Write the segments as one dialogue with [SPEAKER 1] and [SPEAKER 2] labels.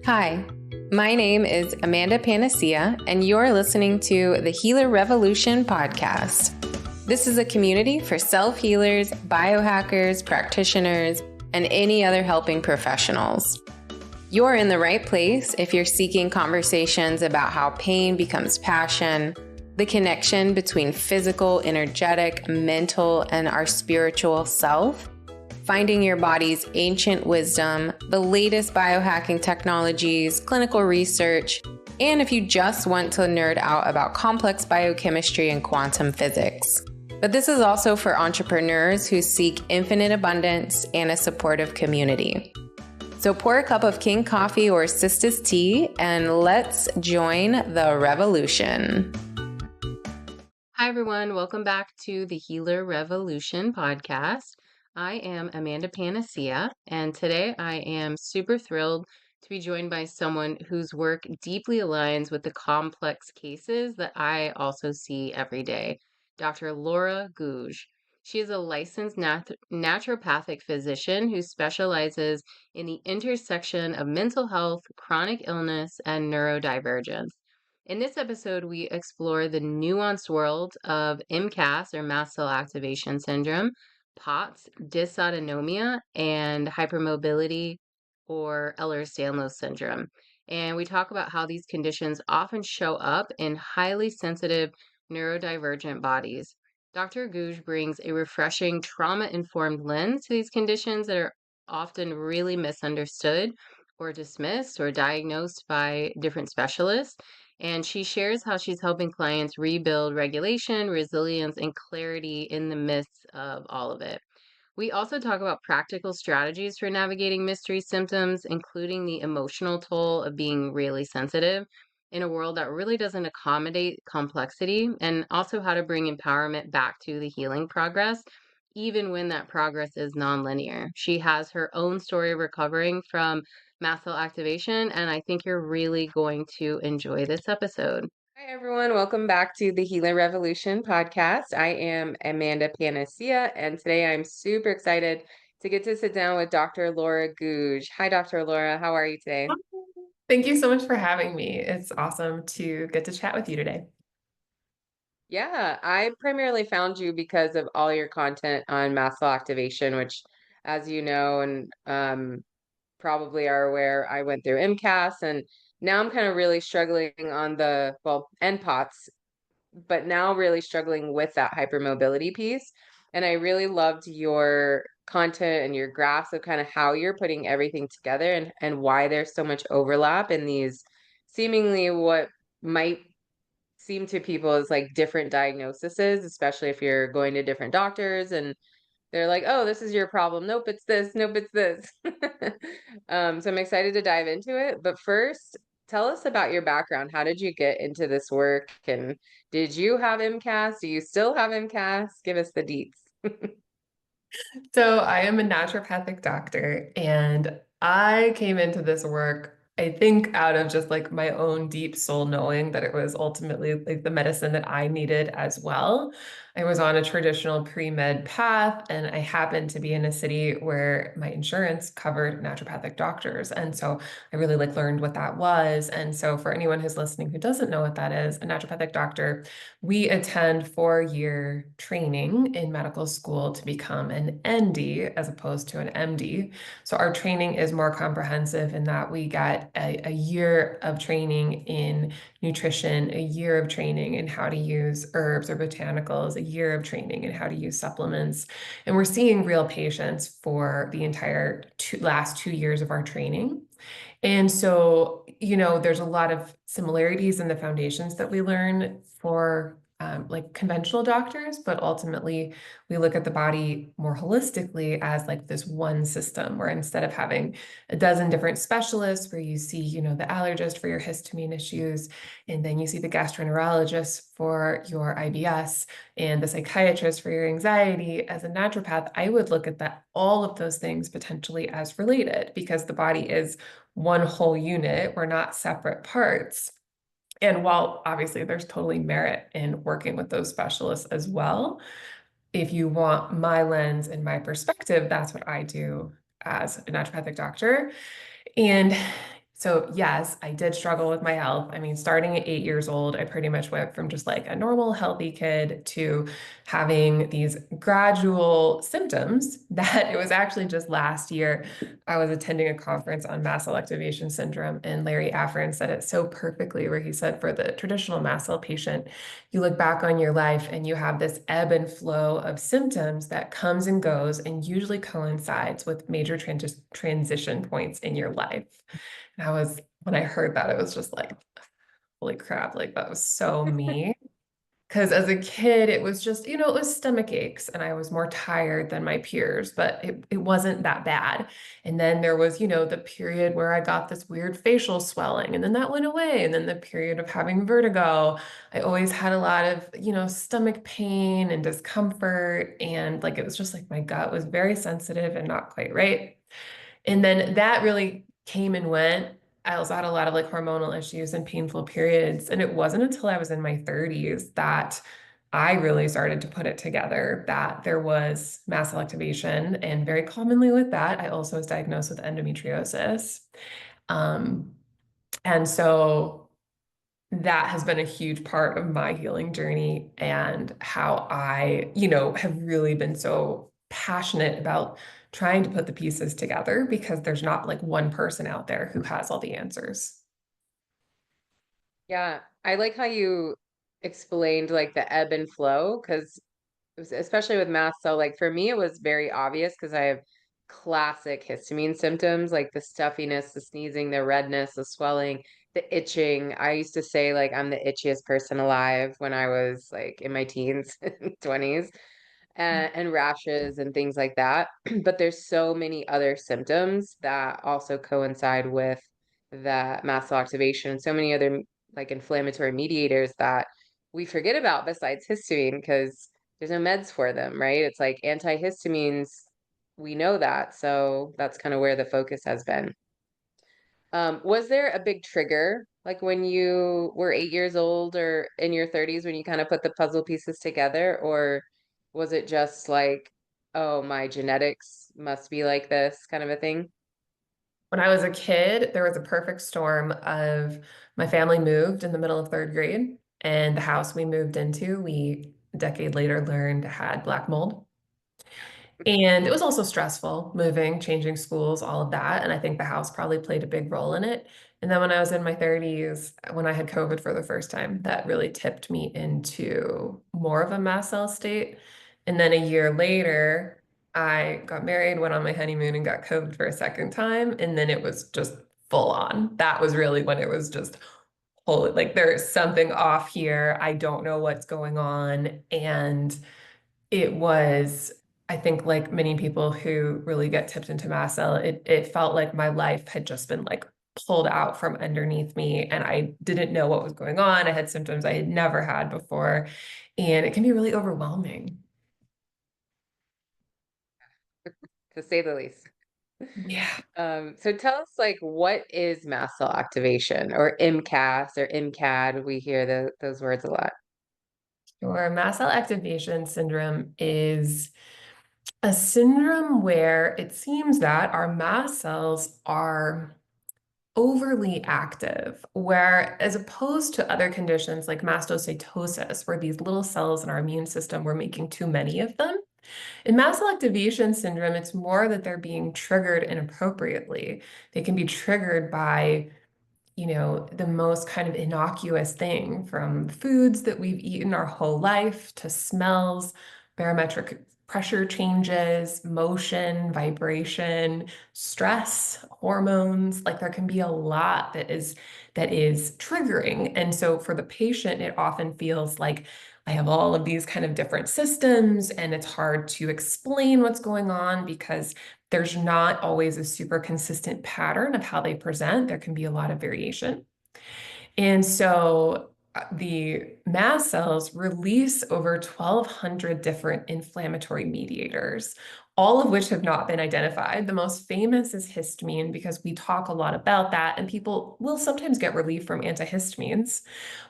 [SPEAKER 1] Hi, my name is Amanda Panacea, and you're listening to the Healer Revolution podcast. This is a community for self-healers, biohackers, practitioners, and any other helping professionals. You're in the right place if you're seeking conversations about how pain becomes passion, the connection between physical, energetic, mental, and our spiritual self, finding your body's ancient wisdom, the latest biohacking technologies, clinical research, and if you just want to nerd out about complex biochemistry and quantum physics. But this is also for entrepreneurs who seek infinite abundance and a supportive community. So pour a cup of King coffee or Sisters tea and let's join the revolution. Hi, everyone. Welcome back to the Healer Revolution podcast. I am Amanda Panacea, and today I am super thrilled to be joined by someone whose work deeply aligns with the complex cases that I also see every day, Dr. Laura Gouge. She is a licensed naturopathic physician who specializes in the intersection of mental health, chronic illness, and neurodivergence. In this episode, we explore the nuanced world of MCAS, or mast cell activation syndrome, POTS, dysautonomia, and hypermobility, or Ehlers-Danlos syndrome. And we talk about how these conditions often show up in highly sensitive neurodivergent bodies. Dr. Gouge brings a refreshing trauma-informed lens to these conditions that are often really misunderstood or dismissed or diagnosed by different specialists. And she shares how she's helping clients rebuild regulation, resilience, and clarity in the midst of all of it. We also talk about practical strategies for navigating mystery symptoms, including the emotional toll of being really sensitive in a world that really doesn't accommodate complexity, and also how to bring empowerment back to the healing progress, even when that progress is nonlinear. She has her own story of recovering from mast cell activation, and I think you're really going to enjoy this episode. Hi, everyone. Welcome back to the Healer Revolution podcast. I am Amanda Panacea, and today I'm super excited to get to sit down with Dr. Laura Gouge. Hi, Dr. Laura. How are you today?
[SPEAKER 2] Thank you so much for having me. It's awesome to get to chat with you today.
[SPEAKER 1] Yeah, I primarily found you because of all your content on mast cell activation, which, as you know, and probably are aware, I went through MCAS, and now I'm kind of really struggling on and POTS, but now really struggling with that hypermobility piece. And I really loved your content and your graphs of kind of how you're putting everything together and why there's so much overlap in these seemingly what might seem to people as like different diagnoses, especially if you're going to different doctors and they're like, oh, this is your problem. Nope, it's this. Nope, it's this. So I'm excited to dive into it. But first, tell us about your background. How did you get into this work? And did you have MCAS? Do you still have MCAS? Give us the deets.
[SPEAKER 2] So I am a naturopathic doctor, and I came into this work, I think, out of just like my own deep soul knowing that it was ultimately like the medicine that I needed as well. I was on a traditional pre-med path, and I happened to be in a city where my insurance covered naturopathic doctors. And so I really like learned what that was. And so for anyone who's listening who doesn't know what that is, a naturopathic doctor, we attend 4-year training in medical school to become an ND as opposed to an MD. So our training is more comprehensive in that we get a year of training in nutrition, a year of training in how to use herbs or botanicals, a year of training in how to use supplements. And we're seeing real patients for the entire last 2 years of our training. And so, there's a lot of similarities in the foundations that we learn for like conventional doctors, but ultimately we look at the body more holistically as like this one system where instead of having a dozen different specialists where you see, the allergist for your histamine issues, and then you see the gastroenterologist for your IBS and the psychiatrist for your anxiety, as a naturopath, I would look at all of those things potentially as related because the body is one whole unit. We're not separate parts. And while obviously there's totally merit in working with those specialists as well, if you want my lens and my perspective, that's what I do as a naturopathic doctor. And So yes, I did struggle with my health. I mean, starting at 8 years old, I pretty much went from just like a normal, healthy kid to having these gradual symptoms that it was actually just last year. I was attending a conference on mast cell activation syndrome, and Larry Afrin said it so perfectly, where he said, for the traditional mast cell patient, you look back on your life and you have this ebb and flow of symptoms that comes and goes and usually coincides with major transition points in your life. And when I heard that, it was just like, holy crap, like that was so me. Because as a kid, it was just, it was stomach aches and I was more tired than my peers, but it wasn't that bad. And then there was, the period where I got this weird facial swelling and then that went away. And then the period of having vertigo, I always had a lot of, stomach pain and discomfort. And like, it was just like my gut was very sensitive and not quite right. And then that really came and went. I also had a lot of like hormonal issues and painful periods. And it wasn't until I was in my 30s that I really started to put it together that there was mast cell activation. And very commonly with that, I also was diagnosed with endometriosis. Um, and so that has been a huge part of my healing journey and how I, have really been so passionate about trying to put the pieces together because there's not like one person out there who has all the answers.
[SPEAKER 1] Yeah, I like how you explained like the ebb and flow because especially with math. So like for me, it was very obvious because I have classic histamine symptoms like the stuffiness, the sneezing, the redness, the swelling, the itching. I used to say like I'm the itchiest person alive when I was like in my teens, 20s, and rashes and things like that. But there's so many other symptoms that also coincide with that mast cell activation, so many other like inflammatory mediators that we forget about besides histamine because there's no meds for them, right? It's like antihistamines, we know that. So that's kind of where the focus has been. Was there a big trigger, like when you were 8 years old or in your 30s, when you kind of put the puzzle pieces together? Or was it just like, oh, my genetics must be like this kind of a thing?
[SPEAKER 2] When I was a kid, there was a perfect storm of my family moved in the middle of third grade, and the house we moved into, we a decade later learned had black mold. And it was also stressful moving, changing schools, all of that. And I think the house probably played a big role in it. And then when I was in my 30s, when I had COVID for the first time, that really tipped me into more of a mast cell state. And then a year later, I got married, went on my honeymoon, and got COVID for a second time. And then it was just full on. That was really when it was just, holy, like there's something off here. I don't know what's going on. And it was, I think, like many people who really get tipped into mast cell, it felt like my life had just been like pulled out from underneath me and I didn't know what was going on. I had symptoms I had never had before, and it can be really overwhelming.
[SPEAKER 1] To say the least.
[SPEAKER 2] Yeah.
[SPEAKER 1] So tell us like what is mast cell activation or MCAS or MCAD? We hear those words a lot.
[SPEAKER 2] Or mast cell activation syndrome is a syndrome where it seems that our mast cells are overly active, where as opposed to other conditions like mastocytosis, where these little cells in our immune system, we're making too many of them. In mast cell activation syndrome, it's more that they're being triggered inappropriately. They can be triggered by the most kind of innocuous thing from foods that we've eaten our whole life to smells, barometric pressure changes, motion, vibration, stress, hormones. Like there can be a lot that is triggering. And so for the patient, it often feels like I have all of these kind of different systems and it's hard to explain what's going on because there's not always a super consistent pattern of how they present. There can be a lot of variation. And so the mast cells release over 1,200 different inflammatory mediators, all of which have not been identified. The most famous is histamine because we talk a lot about that, and people will sometimes get relief from antihistamines.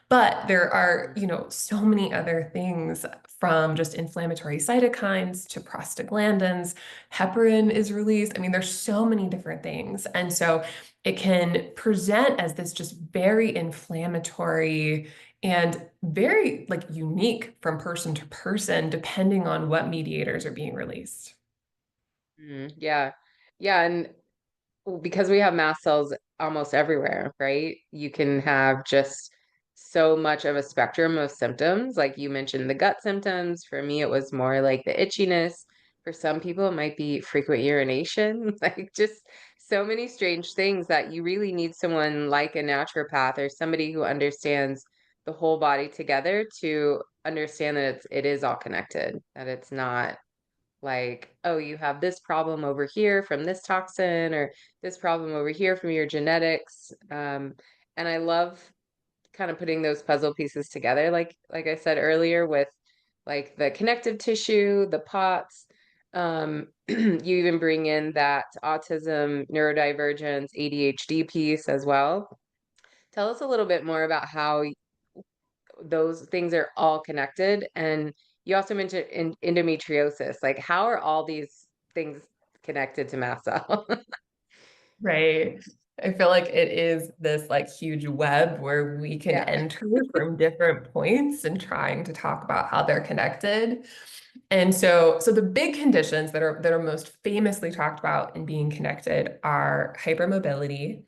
[SPEAKER 2] But there are, so many other things from just inflammatory cytokines to prostaglandins. Heparin is released. I mean, there's so many different things. And so it can present as this just very inflammatory and very like unique from person to person, depending on what mediators are being released.
[SPEAKER 1] Yeah. Yeah. And because we have mast cells almost everywhere, right? You can have just so much of a spectrum of symptoms. Like you mentioned the gut symptoms. For me, it was more like the itchiness. For some people, it might be frequent urination, like just so many strange things that you really need someone like a naturopath or somebody who understands the whole body together to understand that it is all connected, that it's not like, oh, you have this problem over here from this toxin or this problem over here from your genetics. And I love kind of putting those puzzle pieces together, like I said earlier, with like the connective tissue, the POTS. You even bring in that autism, neurodivergence, ADHD piece as well. Tell us a little bit more about how those things are all connected. And you also mentioned endometriosis. Like, how are all these things connected to mast cell?
[SPEAKER 2] Right. I feel like it is this like huge web where we can
[SPEAKER 1] Yeah.
[SPEAKER 2] enter from different points and trying to talk about how they're connected. And so the big conditions that are most famously talked about in being connected are hypermobility,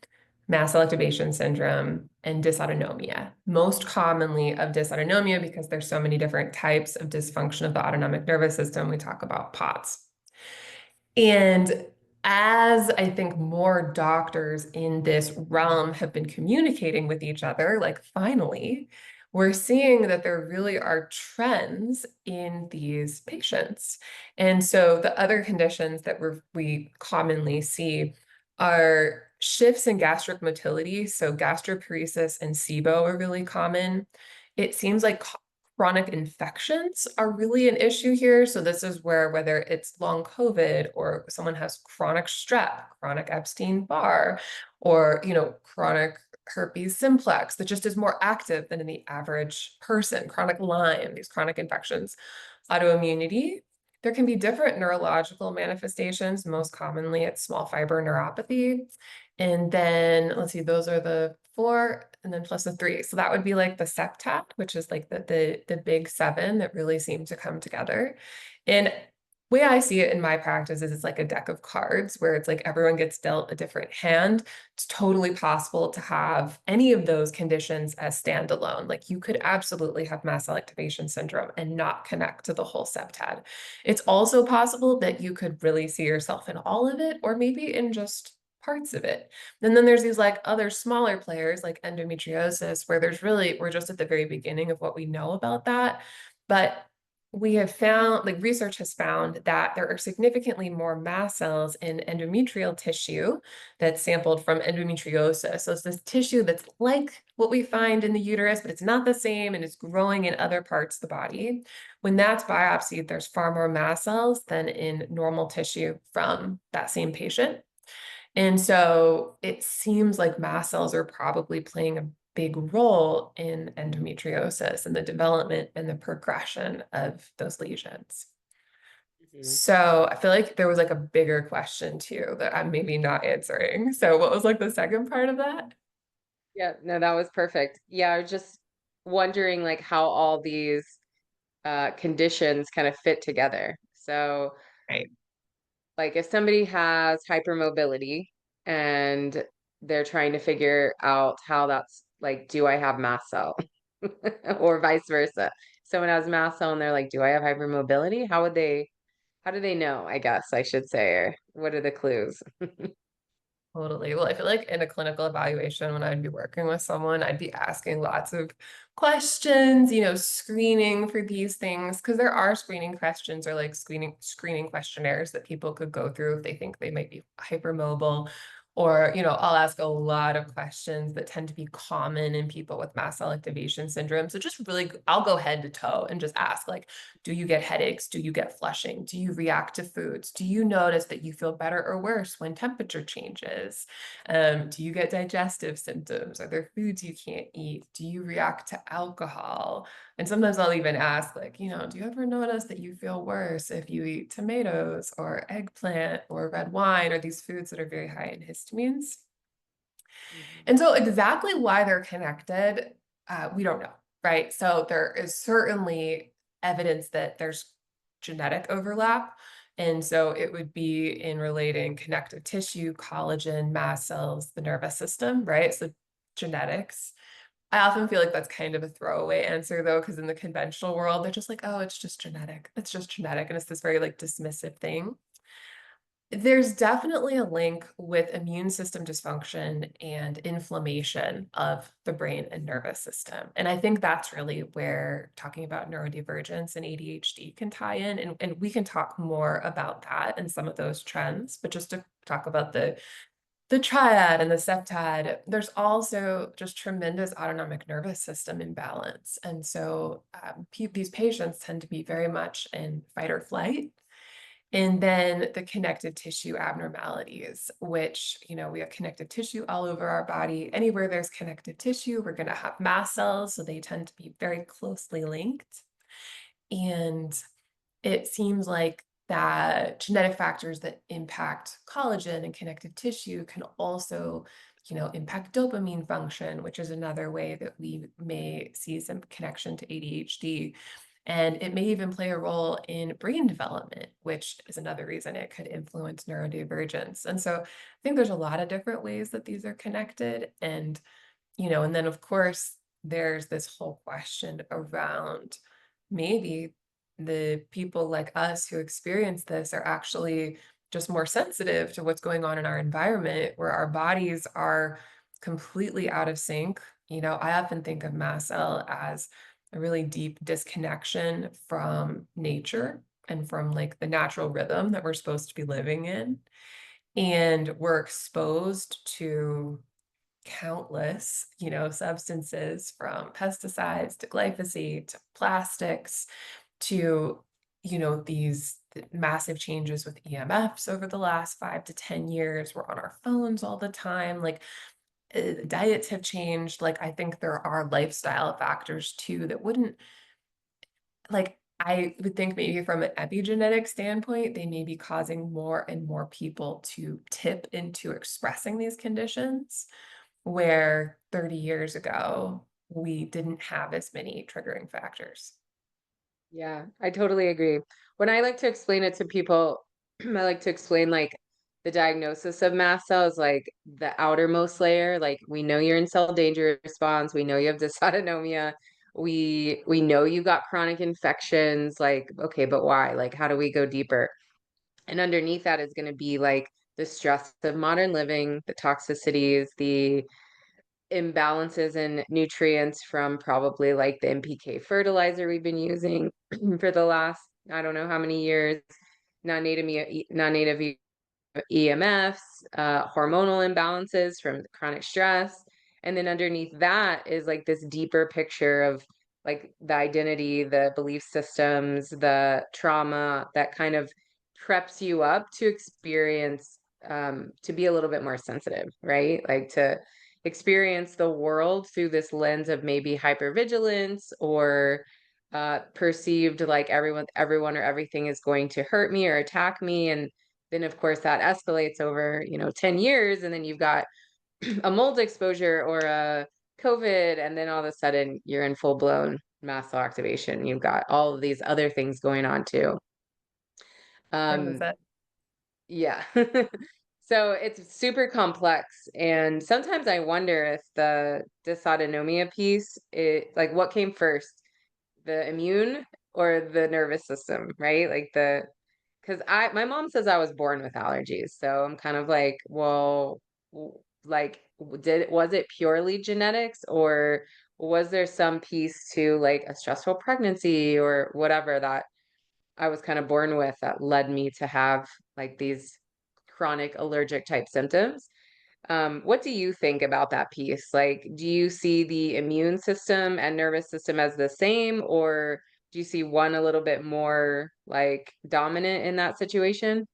[SPEAKER 2] mast cell activation syndrome, and dysautonomia. Most commonly of dysautonomia, because there's so many different types of dysfunction of the autonomic nervous system, we talk about POTS. And as I think more doctors in this realm have been communicating with each other, like finally, we're seeing that there really are trends in these patients. And so the other conditions that we commonly see are shifts in gastric motility. So gastroparesis and SIBO are really common. It seems like chronic infections are really an issue here. So this is where whether it's long COVID or someone has chronic strep, chronic Epstein-Barr, or chronic herpes simplex that just is more active than in the average person, chronic Lyme, these chronic infections, autoimmunity. There can be different neurological manifestations. Most commonly, it's small fiber neuropathy. And then let's see, those are the four, and then plus the three. So that would be like the septat, which is like the big seven that really seem to come together. And way I see it in my practice is it's like a deck of cards where it's like everyone gets dealt a different hand. It's totally possible to have any of those conditions as standalone. Like you could absolutely have mast cell activation syndrome and not connect to the whole septat. It's also possible that you could really see yourself in all of it, or maybe in just parts of it. And then there's these like other smaller players like endometriosis, where we're just at the very beginning of what we know about that. But we have found, like research has found that there are significantly more mast cells in endometrial tissue that's sampled from endometriosis. So it's this tissue that's like what we find in the uterus, but it's not the same and it's growing in other parts of the body. When that's biopsied, there's far more mast cells than in normal tissue from that same patient. And so it seems like mast cells are probably playing a big role in endometriosis and the development and the progression of those lesions.
[SPEAKER 1] Mhm.
[SPEAKER 2] So I feel like there was like a bigger question too that I'm maybe not answering. So what was like the second part of that?
[SPEAKER 1] Yeah, no, that was perfect. Yeah, I was just wondering like how all these conditions kind of fit together. So,
[SPEAKER 2] Right.
[SPEAKER 1] like if somebody has hypermobility and they're trying to figure out how that's like, do I have mast cell? Or vice versa. Someone has mast cell and they're like, do I have hypermobility? How do they know, I guess I should say, or what are the clues?
[SPEAKER 2] Totally. Well, I feel like in a clinical evaluation, when I'd be working with someone, I'd be asking lots of questions, screening for these things, because there are screening questions or like screening questionnaires that people could go through if they think they might be hypermobile, Or, I'll ask a lot of questions that tend to be common in people with mast cell activation syndrome. So just really, I'll go head to toe and just ask, like, do you get headaches? Do you get flushing? Do you react to foods? Do you notice that you feel better or worse when temperature changes? Do you get digestive symptoms? Are there foods you can't eat? Do you react to alcohol? And sometimes I'll even ask, like, do you ever notice that you feel worse if you eat tomatoes or eggplant or red wine or these foods that are very high in histamines?
[SPEAKER 1] Mhm.
[SPEAKER 2] And so exactly why they're connected, we don't know, right? So there is certainly evidence that there's genetic overlap. And so it would be in relating connective tissue, collagen, mast cells, the nervous system, right? So genetics. I often feel like that's kind of a throwaway answer though, because in the conventional world, they're just like, oh, it's just genetic. It's just genetic. And it's this very like dismissive thing. There's definitely a link with immune system dysfunction and inflammation of the brain and nervous system. And I think that's really where talking about neurodivergence and ADHD can tie in. And we can talk more about that and some of those trends. But just to talk about the triad and the septad, there's also just tremendous autonomic nervous system imbalance. And so these patients tend to be very much in fight or flight. And then the connective tissue abnormalities, which, we have connective tissue all over our body. Anywhere there's connective tissue, we're going to have mast cells. So they tend to be very closely linked. And it seems like that genetic factors that impact collagen and connective tissue can also, impact dopamine function, which is another way that we may see some connection to ADHD. And it may even play a role in brain development, which is another reason it could influence neurodivergence. And so I think there's a lot of different ways that these are connected. And then of course, there's this whole question around maybe the people like us who experience this are actually just more sensitive to what's going on in our environment, where our bodies are completely out of sync. I often think of mast cell as a really deep disconnection from nature and from like the natural rhythm that we're supposed to be living in. And we're exposed to countless, substances from pesticides to glyphosate to plastics to, these massive changes with EMFs over the last 5 to 10 years. We're on our phones all the time. Like diets have changed. Like I think there are lifestyle factors too that wouldn't like I would think maybe from an epigenetic standpoint, they may be causing more and more people to tip into expressing these conditions where 30 years ago, we didn't have as many triggering factors.
[SPEAKER 1] Yeah, I totally agree. When I like to explain it to people, I like to explain like the diagnosis of mast cells, like the outermost layer. Like we know you're in cell danger response. We know you have dysautonomia. We know you got chronic infections. Like, okay, but why? Like, how do we go deeper? And underneath that is going to be like the stress of modern living, the toxicities, the imbalances in nutrients from probably like the NPK fertilizer we've been using for the last, I don't know how many years, non-native EMFs, hormonal imbalances from chronic stress. And then underneath that is like this deeper picture of like the identity, the belief systems, the trauma that kind of preps you up to experience, to be a little bit more sensitive, right? Like to experience the world through this lens of maybe hypervigilance or perceived like everyone or everything is going to hurt me or attack me. And then of course that escalates over 10 years, and then you've got a mold exposure or a COVID, and then all of a sudden you're in full-blown mast cell activation. You've got all of these other things going on too.
[SPEAKER 2] That was
[SPEAKER 1] um
[SPEAKER 2] it.
[SPEAKER 1] yeah. So it's super complex, and sometimes I wonder if the dysautonomia piece, like what came first, the immune or the nervous system, right? Like because my mom says I was born with allergies. So I'm kind of like, well, like, was it purely genetics, or was there some piece to like a stressful pregnancy or whatever that I was kind of born with that led me to have like these chronic allergic type symptoms? What do you think about that piece? Like, do you see the immune system and nervous system as the same, or do you see one a little bit more like dominant in that situation?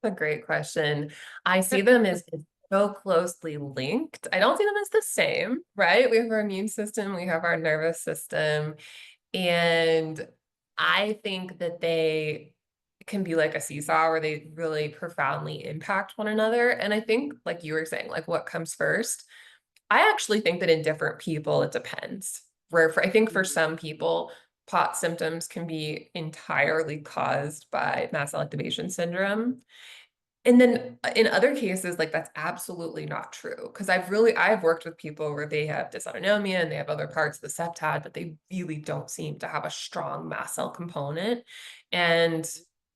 [SPEAKER 2] A great question. I see them as so closely linked. I don't see them as the same, right? We have our immune system, we have our nervous system, and I think that they can be like a seesaw where they really profoundly impact one another. And I think, like you were saying, like what comes first? I actually think that in different people, it depends. I think for
[SPEAKER 1] Mhm.
[SPEAKER 2] some people, POTS symptoms can be entirely caused by mast cell activation syndrome. And then in other cases, like that's absolutely not true. Because I've worked with people where they have dysautonomia and they have other parts of the septad, but they really don't seem to have a strong mast cell component. And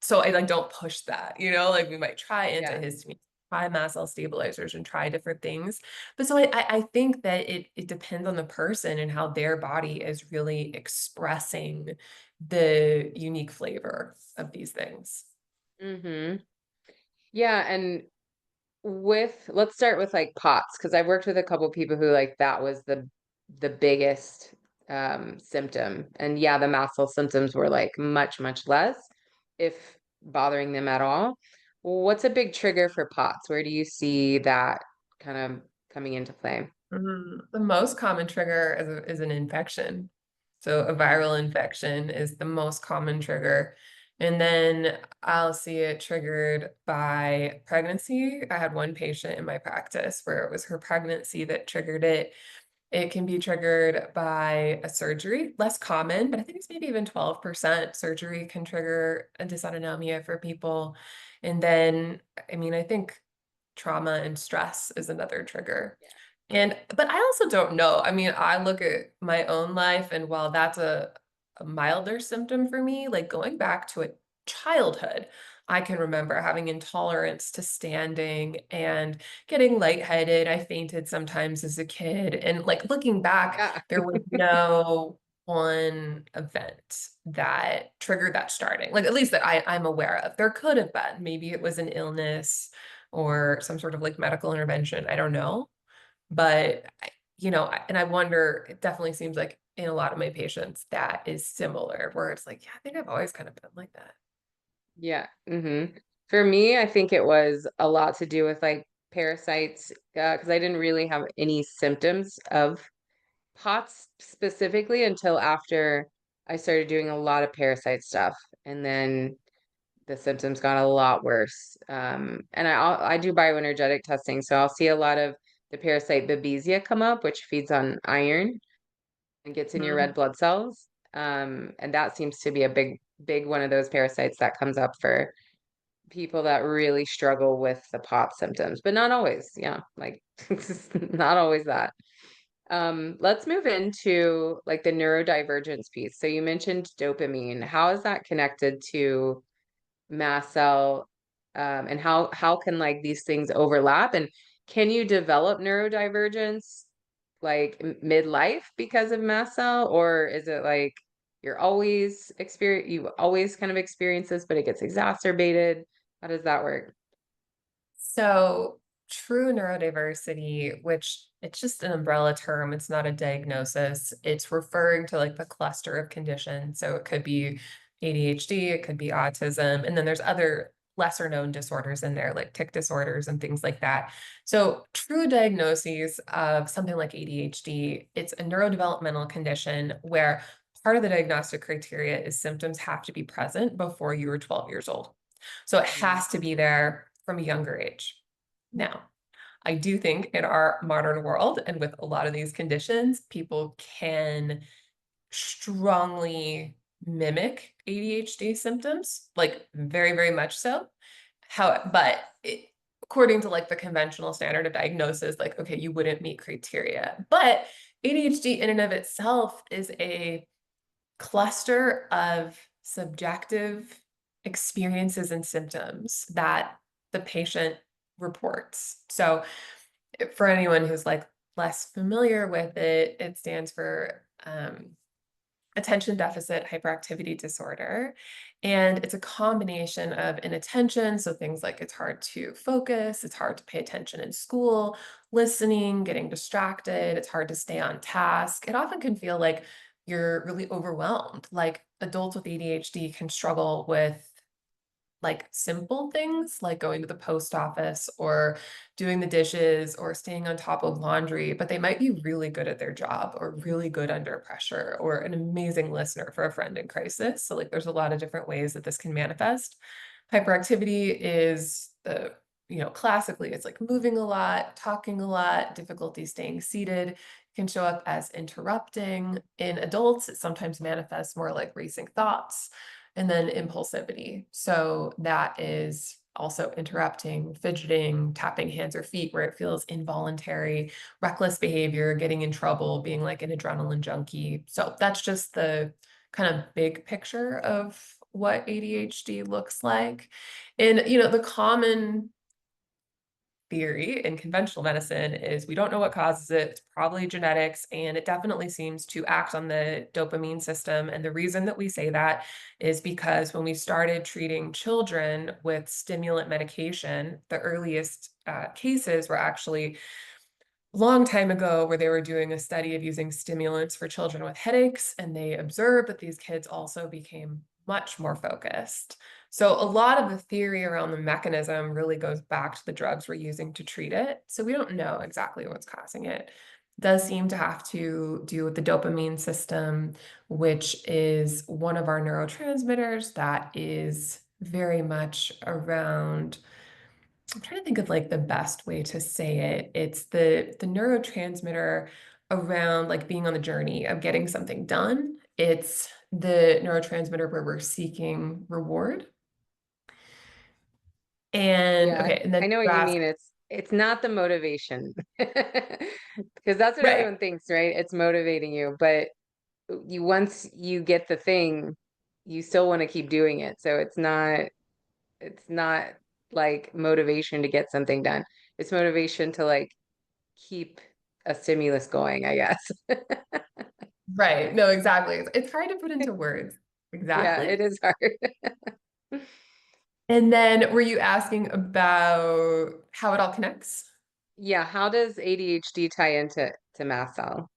[SPEAKER 2] so I like don't push that, like we might try
[SPEAKER 1] Yeah.
[SPEAKER 2] antihistamine, try mast cell stabilizers and try different things. But so I think that it depends on the person and how their body is really expressing the unique flavor of these things.
[SPEAKER 1] Hmm. Yeah, and let's start with like POTS because I've worked with a couple people who like that was the biggest symptom. And yeah, the mast cell symptoms were like much less, if bothering them at all. What's a big trigger for POTS? Where do you see that kind of coming into play?
[SPEAKER 2] The most common trigger is an infection. So a
[SPEAKER 1] Mm.
[SPEAKER 2] viral infection is the most common trigger. And then I'll see it triggered by pregnancy. I had one patient in my practice where it was her pregnancy that triggered it. It can be triggered by a surgery, less common, but I think it's maybe even 12% surgery can trigger a dysautonomia for people. And then, I mean, I think trauma and stress is another trigger. But I also don't know. I mean, I look at my own life, and while that's a milder symptom for me, like going back to a childhood, I can remember having intolerance to standing and getting lightheaded. I fainted sometimes as a kid. And like looking back,
[SPEAKER 1] Yeah.
[SPEAKER 2] there was no one event that triggered that starting, like at least that I'm aware of. There could have been. Maybe it was an illness or some sort of like medical intervention. I don't know. But, and I wonder, it definitely seems like in a lot of my patients that is similar, where it's like, yeah, I think I've always kind of been like that.
[SPEAKER 1] Yeah. For me, I think it was a lot to do with like parasites, because I didn't really have any symptoms of POTS specifically until after I started doing a lot of parasite stuff, and then the symptoms got a lot worse. And I do bioenergetic testing, so I'll see a lot of the parasite Babesia come up, which feeds on iron and gets in your red
[SPEAKER 2] Mhm.
[SPEAKER 1] blood cells. And that seems to be a big one of those parasites that comes up for people that really struggle with the POTS symptoms, but not always. Yeah, like it's not always that. Let's move into like the neurodivergence piece. So you mentioned dopamine. How is that connected to mast cell? And how can like these things overlap? And can you develop neurodivergence like midlife because of mast cell, or is it like you always kind of experience this, but it gets exacerbated? How does that work?
[SPEAKER 2] So true neurodiversity, which it's just an umbrella term, it's not a diagnosis. It's referring to like the cluster of conditions. So it could be ADHD, it could be autism, and then there's other lesser known disorders in there, like tic disorders and things like that. So true diagnoses of something like ADHD, it's a neurodevelopmental condition where part of the diagnostic criteria is symptoms have to be present before you were 12 years old. So it
[SPEAKER 1] Mm.
[SPEAKER 2] has to be there from a younger age. Now, I do think in our modern world and with a lot of these conditions, people can strongly mimic ADHD symptoms, like very much so. According to like the conventional standard of diagnosis, like, okay, you wouldn't meet criteria. But ADHD in and of itself is a cluster of subjective experiences and symptoms that the patient reports. So for anyone who's like less familiar with it, it stands for attention deficit hyperactivity disorder. And it's a combination of inattention, so things like it's hard to focus, it's hard to pay attention in school, listening, getting distracted, it's hard to stay on task. It often can feel like you're really overwhelmed. Like adults with ADHD can struggle with like simple things like going to the post office or doing the dishes or staying on top of laundry, but they might be really good at their job or really good under pressure or an amazing listener for a friend in crisis. So like there's a lot of different ways that this can manifest. Hyperactivity is classically it's like moving a lot, talking a lot, difficulty staying seated, can show up as interrupting. In adults, it sometimes manifests more like racing thoughts, and then impulsivity. So that is also interrupting, fidgeting, tapping hands or feet where it feels involuntary, reckless behavior, getting in trouble, being like an adrenaline junkie. So that's just the kind of big picture of what ADHD looks like. And, the common theory in conventional medicine is we don't know what causes it. It's probably genetics, and it definitely seems to act on the dopamine system. And the reason that we say that is because when we started treating children with stimulant medication, the earliest cases were actually long time ago where they were doing a study of using stimulants for children with headaches, and they observed that these kids also became much more focused. So a lot of the theory around the mechanism really goes back to the drugs we're using to treat it. So we don't know exactly what's causing it. It does seem to have to do with the dopamine system, which is one of our neurotransmitters that is very much around. I'm trying to think of like the best way to say it. It's the neurotransmitter around like being on the journey of getting something done. It's the neurotransmitter where we're seeking reward. And
[SPEAKER 1] Yeah,
[SPEAKER 2] okay, and then
[SPEAKER 1] I know
[SPEAKER 2] you
[SPEAKER 1] what you
[SPEAKER 2] ask,
[SPEAKER 1] mean. It's not the motivation. Because that's what
[SPEAKER 2] right,
[SPEAKER 1] everyone thinks, right? It's motivating you, but once you get the thing, you still want to keep doing it. So it's not like motivation to get something done. It's motivation to like keep a stimulus going, I guess.
[SPEAKER 2] right. No, exactly. It's hard to put into words.
[SPEAKER 1] Yeah,
[SPEAKER 2] Exactly.
[SPEAKER 1] it is hard.
[SPEAKER 2] And then were you asking about how it all connects?
[SPEAKER 1] Yeah, how does ADHD tie into mast cell?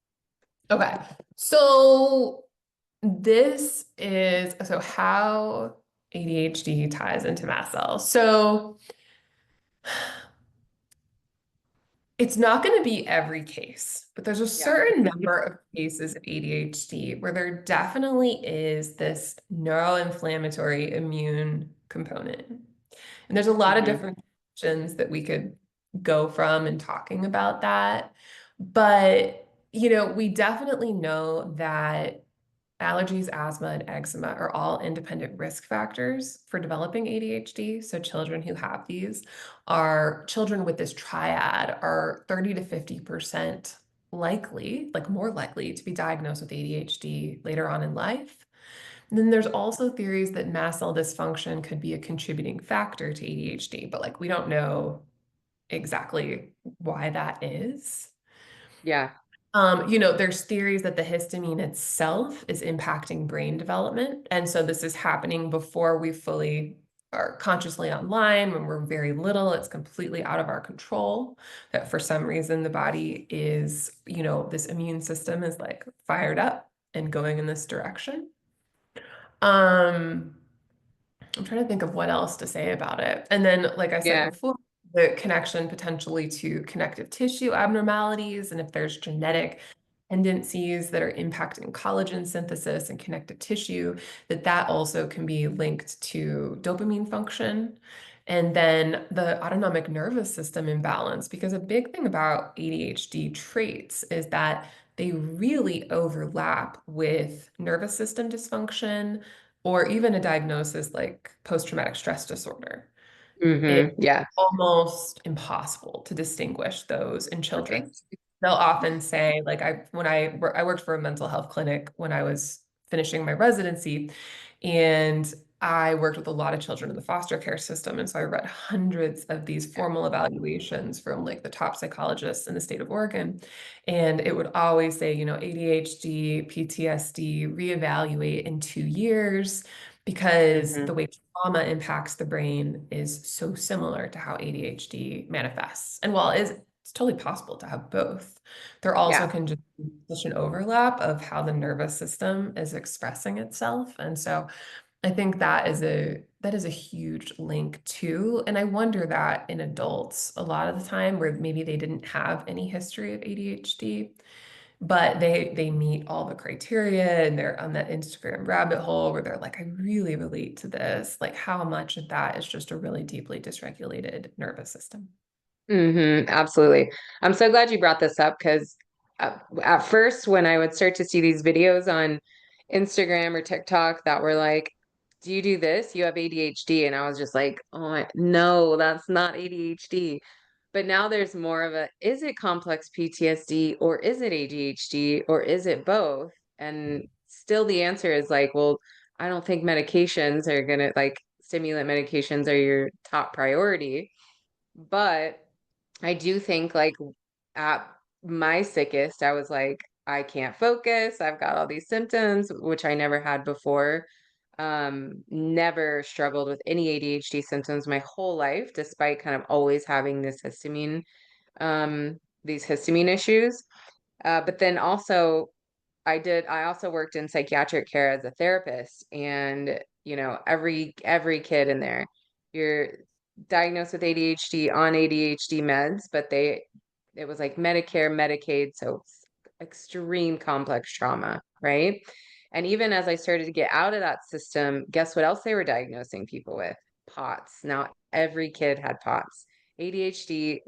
[SPEAKER 2] Okay. So this is so how ADHD ties into mast cells. So it's not going to be every case, but there's a
[SPEAKER 1] Yeah.
[SPEAKER 2] certain number of cases of ADHD where there definitely is this neuroinflammatory immune component. And there's a lot of
[SPEAKER 1] Hmm.
[SPEAKER 2] different options that we could go from in talking about that. But, we definitely know that allergies, asthma, and eczema are all independent risk factors for developing ADHD. So children who have these are children with this triad are 30 to 50% likely, like more likely to be diagnosed with ADHD later on in life. And then there's also theories that mast cell dysfunction could be a contributing factor to ADHD, but like we don't know exactly why that is.
[SPEAKER 1] Yeah.
[SPEAKER 2] There's theories that the histamine itself is impacting brain development. And so this is happening before we fully are consciously online, when we're very little, it's completely out of our control. That for some reason the body is, this immune system is like fired up and going in this direction. Um, I'm trying to think of what else to say about it. And then, like I said
[SPEAKER 1] Yeah.
[SPEAKER 2] before, the connection potentially to connective tissue abnormalities, and if there's genetic tendencies that are impacting collagen synthesis and connective tissue, that also can be linked to dopamine function. And then the autonomic nervous system imbalance, because a big thing about ADHD traits is that they really overlap with nervous system dysfunction or even a diagnosis like post-traumatic stress disorder. It's
[SPEAKER 1] Yeah.
[SPEAKER 2] almost impossible to distinguish those in
[SPEAKER 1] Okay.
[SPEAKER 2] children. They'll often say, like I worked for a mental health clinic when I was finishing my residency, and I worked with a lot of children in the foster care system. And so I read hundreds of these
[SPEAKER 1] Yeah.
[SPEAKER 2] formal evaluations from like the top psychologists in the state of Oregon. And it would always say, ADHD, PTSD, reevaluate in 2 years because the
[SPEAKER 1] Hmm.
[SPEAKER 2] way trauma impacts the brain is so similar to how ADHD manifests. And while it's totally possible to have both, there also
[SPEAKER 1] Yeah.
[SPEAKER 2] can just be such an overlap of how the nervous system is expressing itself. And so I think that is a huge link too. And I wonder that in adults, a lot of the time where maybe they didn't have any history of ADHD, but they meet all the criteria and they're on that Instagram rabbit hole where they're like, I really relate to this. Like how much of that is just a really deeply dysregulated nervous system.
[SPEAKER 1] Absolutely. I'm so glad you brought this up because at first, when I would start to see these videos on Instagram or TikTok that were like, do you do this? You have ADHD. And I was just like, oh, no, that's not ADHD. But now there's more of a, is it complex PTSD or is it ADHD or is it both? And still the answer is like, well, I don't think medications are going to like stimulant medications are your top priority. But I do think like at my sickest, I was like, I can't focus. I've got all these symptoms, which I never had before. Never struggled with any ADHD symptoms my whole life, despite kind of always having these histamine issues. But then also I also worked in psychiatric care as a therapist, and every kid in there, you're diagnosed with ADHD on ADHD meds, but it was like Medicare, Medicaid, so extreme complex trauma, right? And even as I started to get out of that system, guess what else they were diagnosing people with? POTS. Now every kid had POTS, ADHD,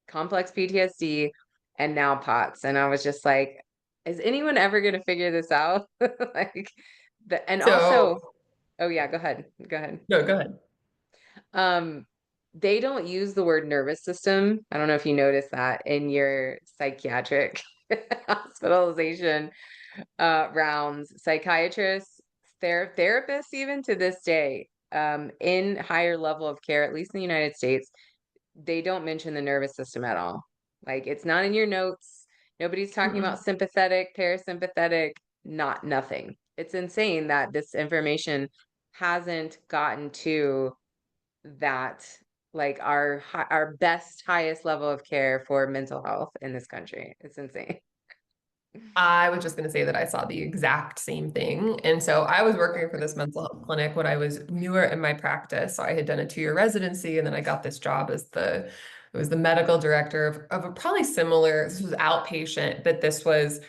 [SPEAKER 1] complex PTSD, and now POTS. And I was just like, is anyone ever going to figure this out? Like and also,
[SPEAKER 2] So,
[SPEAKER 1] oh yeah, go ahead. Go ahead.
[SPEAKER 2] no, go ahead.
[SPEAKER 1] Um, they don't use the word nervous system. I don't know if you noticed that in your psychiatric hospitalization rounds. Psychiatrists, therapists, even to this day, in higher level of care, at least in the United States, they don't mention the nervous system at all. Like it's not in your notes. Nobody's talking about
[SPEAKER 2] Mm-mm.
[SPEAKER 1] sympathetic, parasympathetic, nothing. It's insane that this information hasn't gotten to that like our best highest level of care for mental health in this country. It's insane.
[SPEAKER 2] I was just going to say that I saw the exact same thing. And so I was working for this mental health clinic when I was newer in my practice. So I had done a 2-year residency and then I got this job as it was the medical director of a probably similar, this was outpatient, but this was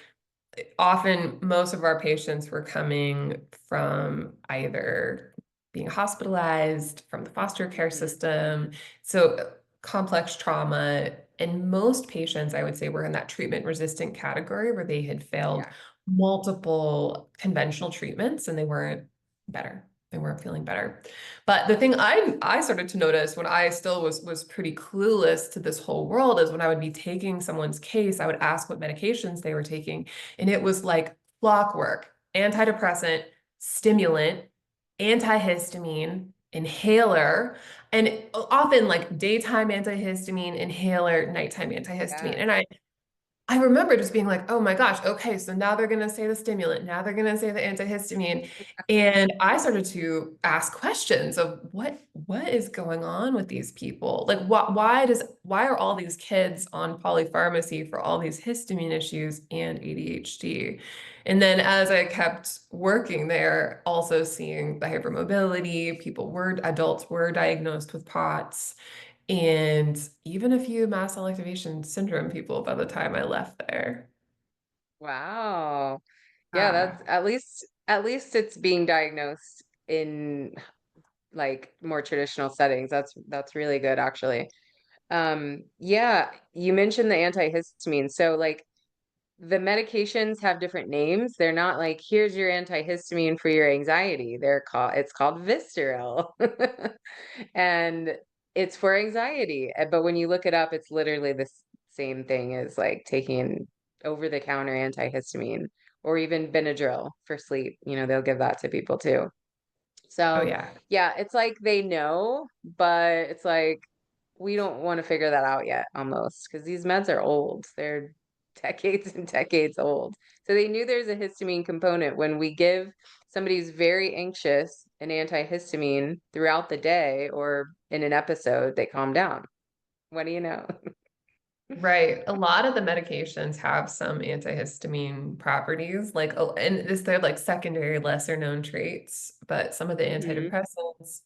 [SPEAKER 2] often most of our patients were coming from either being hospitalized from the foster care
[SPEAKER 1] Mhm.
[SPEAKER 2] system, so complex trauma. And most patients, I would say, were in that treatment resistant category where they had failed
[SPEAKER 1] Yeah.
[SPEAKER 2] multiple conventional treatments and they weren't better. They weren't feeling better. But the thing I started to notice when I still was pretty clueless to this whole world is when I would be taking someone's case, I would ask what medications they were taking. And it was like clockwork, antidepressant, stimulant, antihistamine, inhaler, and often like daytime antihistamine, inhaler, nighttime antihistamine.
[SPEAKER 1] Yeah.
[SPEAKER 2] And I remember just being like, oh my gosh, okay, so now they're going to say the stimulant, now they're going to say the antihistamine. And I started to ask questions of what is going on with these people? Like why are all these kids on polypharmacy for all these histamine issues and ADHD? And then as I kept working there, also seeing the hypermobility, adults were diagnosed with POTS and even a few mast cell activation syndrome people by the time I left there.
[SPEAKER 1] Wow. Yeah,
[SPEAKER 2] Ah.
[SPEAKER 1] that's at least it's being diagnosed in like more traditional settings. That's really good actually. Yeah, you mentioned the antihistamine. So like the medications have different names. They're not like, here's your antihistamine for your anxiety. It's called Visceral. And it's for anxiety. But when you look it up, it's literally the same thing as like taking over-the-counter antihistamine or even Benadryl for sleep. They'll give that to people too.
[SPEAKER 2] Oh
[SPEAKER 1] So,
[SPEAKER 2] yeah.
[SPEAKER 1] yeah, it's like they know, but it's like we don't want to figure that out yet almost because these meds are old. They're decades and decades old. So they knew there's a histamine component when we give somebody who's very anxious an antihistamine throughout the day or in an episode, they calm down. What do you know?
[SPEAKER 2] Right. A lot of the medications have some antihistamine properties, like, oh, and this they're like secondary, lesser known traits, but some of the
[SPEAKER 1] Hmm.
[SPEAKER 2] antidepressants,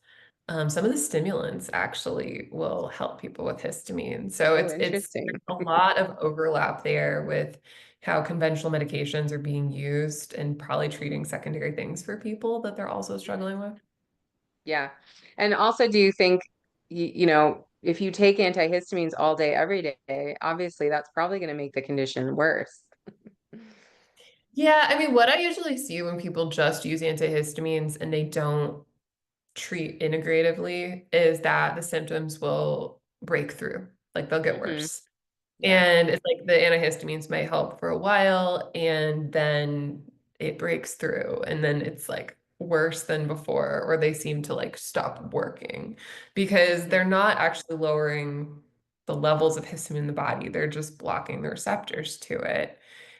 [SPEAKER 2] some of the stimulants actually will help people with histamine. So
[SPEAKER 1] Oh,
[SPEAKER 2] it's
[SPEAKER 1] interesting.
[SPEAKER 2] a lot of overlap there with how conventional medications are being used and probably treating secondary things for people that they're also struggling with.
[SPEAKER 1] Yeah. And also, do you think, if you take antihistamines all day, every day, obviously that's probably going to make the condition worse.
[SPEAKER 2] Yeah, I mean, what I usually see when people just use antihistamines and they don't treat integratively is that the symptoms will break through, like they'll get
[SPEAKER 1] Hmm.
[SPEAKER 2] worse.
[SPEAKER 1] Yeah.
[SPEAKER 2] And it's like the antihistamines might help for a while and then it breaks through and then it's like worse than before, or they seem to like stop working because
[SPEAKER 1] Hmm.
[SPEAKER 2] they're not actually lowering the levels of histamine in the body. They're just blocking the receptors to it.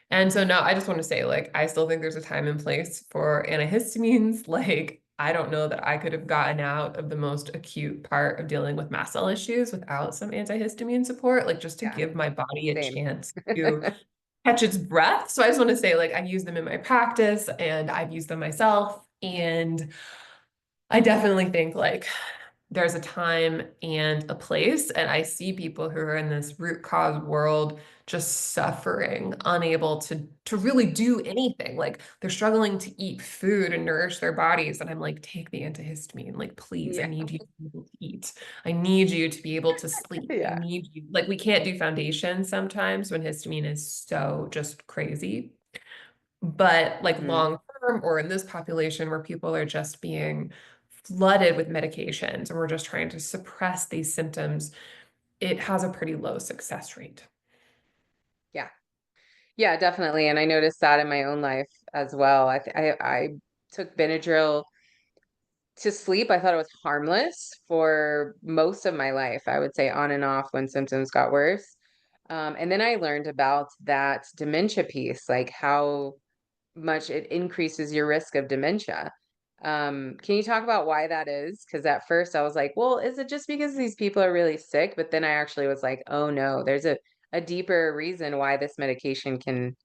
[SPEAKER 2] And so now I just want to say, like, I still think there's a time and place for antihistamines. Like, I don't know that I could have gotten out of the most acute part of dealing with mast cell issues without some antihistamine support, like just to
[SPEAKER 1] Yeah.
[SPEAKER 2] give my body a
[SPEAKER 1] Same.
[SPEAKER 2] chance to catch its breath. So I just want to say, like, I use them in my practice and I've used them myself. And I definitely think like there's a time and a place, and I see people who are in this root cause world just suffering, unable to really do anything. Like they're struggling to eat food and nourish their bodies. And I'm like, take the antihistamine. Like, please, I
[SPEAKER 1] Yeah.
[SPEAKER 2] need you to be able to eat. I need you to be able to sleep. I
[SPEAKER 1] Yeah.
[SPEAKER 2] need you. Like, we can't do foundation sometimes when histamine is so just crazy. But like
[SPEAKER 1] Hmm.
[SPEAKER 2] long term, or in this population where people are just being flooded with medications and we're just trying to suppress these symptoms, it has a pretty low success rate.
[SPEAKER 1] Yeah. Yeah, definitely. And I noticed that in my own life as well. I took Benadryl to sleep. I thought it was harmless for most of my life. I would say on and off when symptoms got worse. And then I learned about that dementia piece, like how much it increases your risk of dementia. Can you talk about why that is? Because at first I was like, well, is it just because these people are really sick? But then I actually was like, oh no, there's a deeper reason why this medication can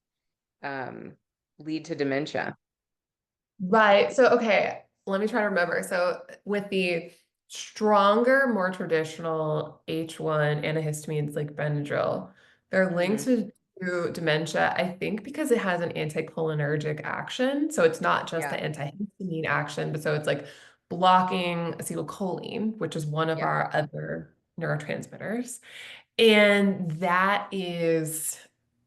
[SPEAKER 1] um, lead to dementia.
[SPEAKER 2] Right. So, okay, let me try to remember. So, with the stronger, more traditional H1 antihistamines like Benadryl, they're linked
[SPEAKER 1] Hmm.
[SPEAKER 2] to dementia, I think because it has an anticholinergic action. So, it's not just the
[SPEAKER 1] Yeah.
[SPEAKER 2] antihistamine action, but so it's like blocking acetylcholine, which is one of
[SPEAKER 1] Yep.
[SPEAKER 2] our other neurotransmitters. And that is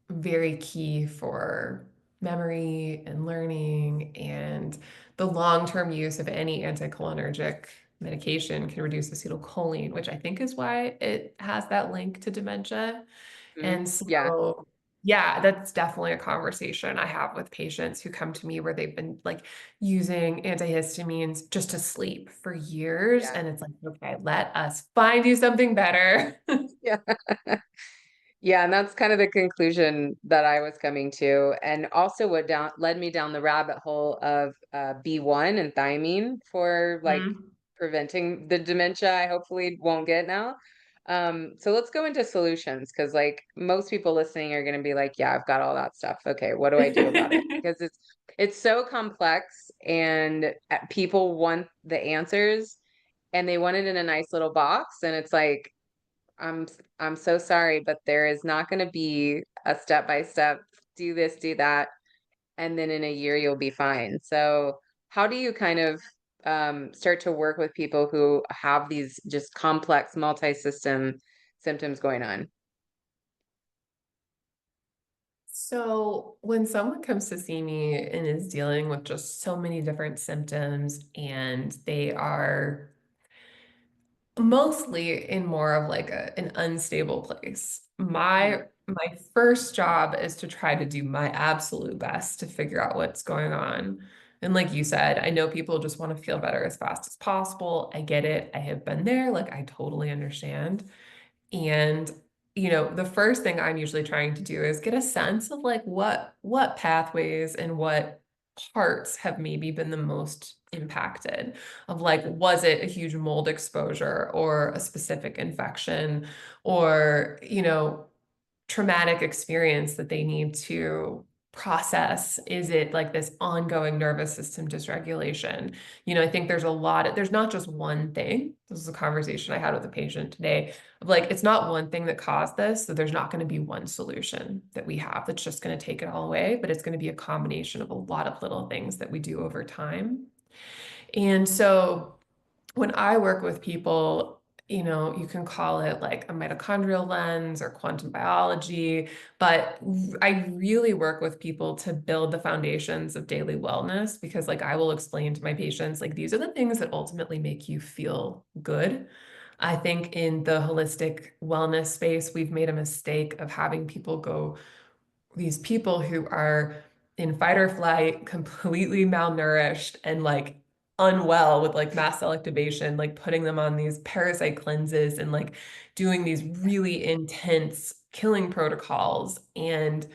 [SPEAKER 2] very key for memory and learning. And the long-term use of any anticholinergic medication can reduce acetylcholine, which I think is why it has that link to dementia.
[SPEAKER 1] Mhm.
[SPEAKER 2] And
[SPEAKER 1] Yeah.
[SPEAKER 2] so, yeah, that's definitely a conversation I have with patients who come to me where they've been like using antihistamines just to sleep for years.
[SPEAKER 1] Yeah.
[SPEAKER 2] And it's like, okay, let us find you something better.
[SPEAKER 1] Yeah. Yeah, and that's kind of the conclusion that I was coming to. And also what led me down the rabbit hole of B1 and thiamine for like
[SPEAKER 2] Mhm.
[SPEAKER 1] preventing the dementia I hopefully won't get now. So let's go into solutions because like most people listening are going to be like, yeah, I've got all that stuff. Okay, what do I do about it? Because it's so complex and people want the answers and they want it in a nice little box and it's like I'm so sorry, but there is not going to be a step by step, do this, do that, and then in a year you'll be fine. So, how do you kind of start to work with people who have these just complex multi-system symptoms going on?
[SPEAKER 2] So, when someone comes to see me and is dealing with just so many different symptoms and they are mostly in more of like an unstable place,
[SPEAKER 1] Mhm.
[SPEAKER 2] my first job is to try to do my absolute best to figure out what's going on. And like you said, I know people just want to feel better as fast as possible. I get it. I have been there. Like, I totally understand. And, the first thing I'm usually trying to do is get a sense of like what pathways and what parts have maybe been the most impacted of like, was it a huge mold exposure or a specific infection or, traumatic experience that they need to process? Is it like this ongoing nervous system dysregulation? I think there's not just one thing. This is a conversation I had with a patient today of like, it's not one thing that caused this, so there's not going to be one solution that we have that's just going to take it all away, but it's going to be a combination of a lot of little things that we do over time. And so when I work with people, you can call it like a mitochondrial lens or quantum biology, but I really work with people to build the foundations of daily wellness because, like, I will explain to my patients, like, these are the things that ultimately make you feel good. I think in the holistic wellness space, we've made a mistake of having people go these people who are in fight or flight, completely malnourished and like unwell with like mast cell activation, like putting them on these parasite cleanses and like doing these really intense killing protocols. And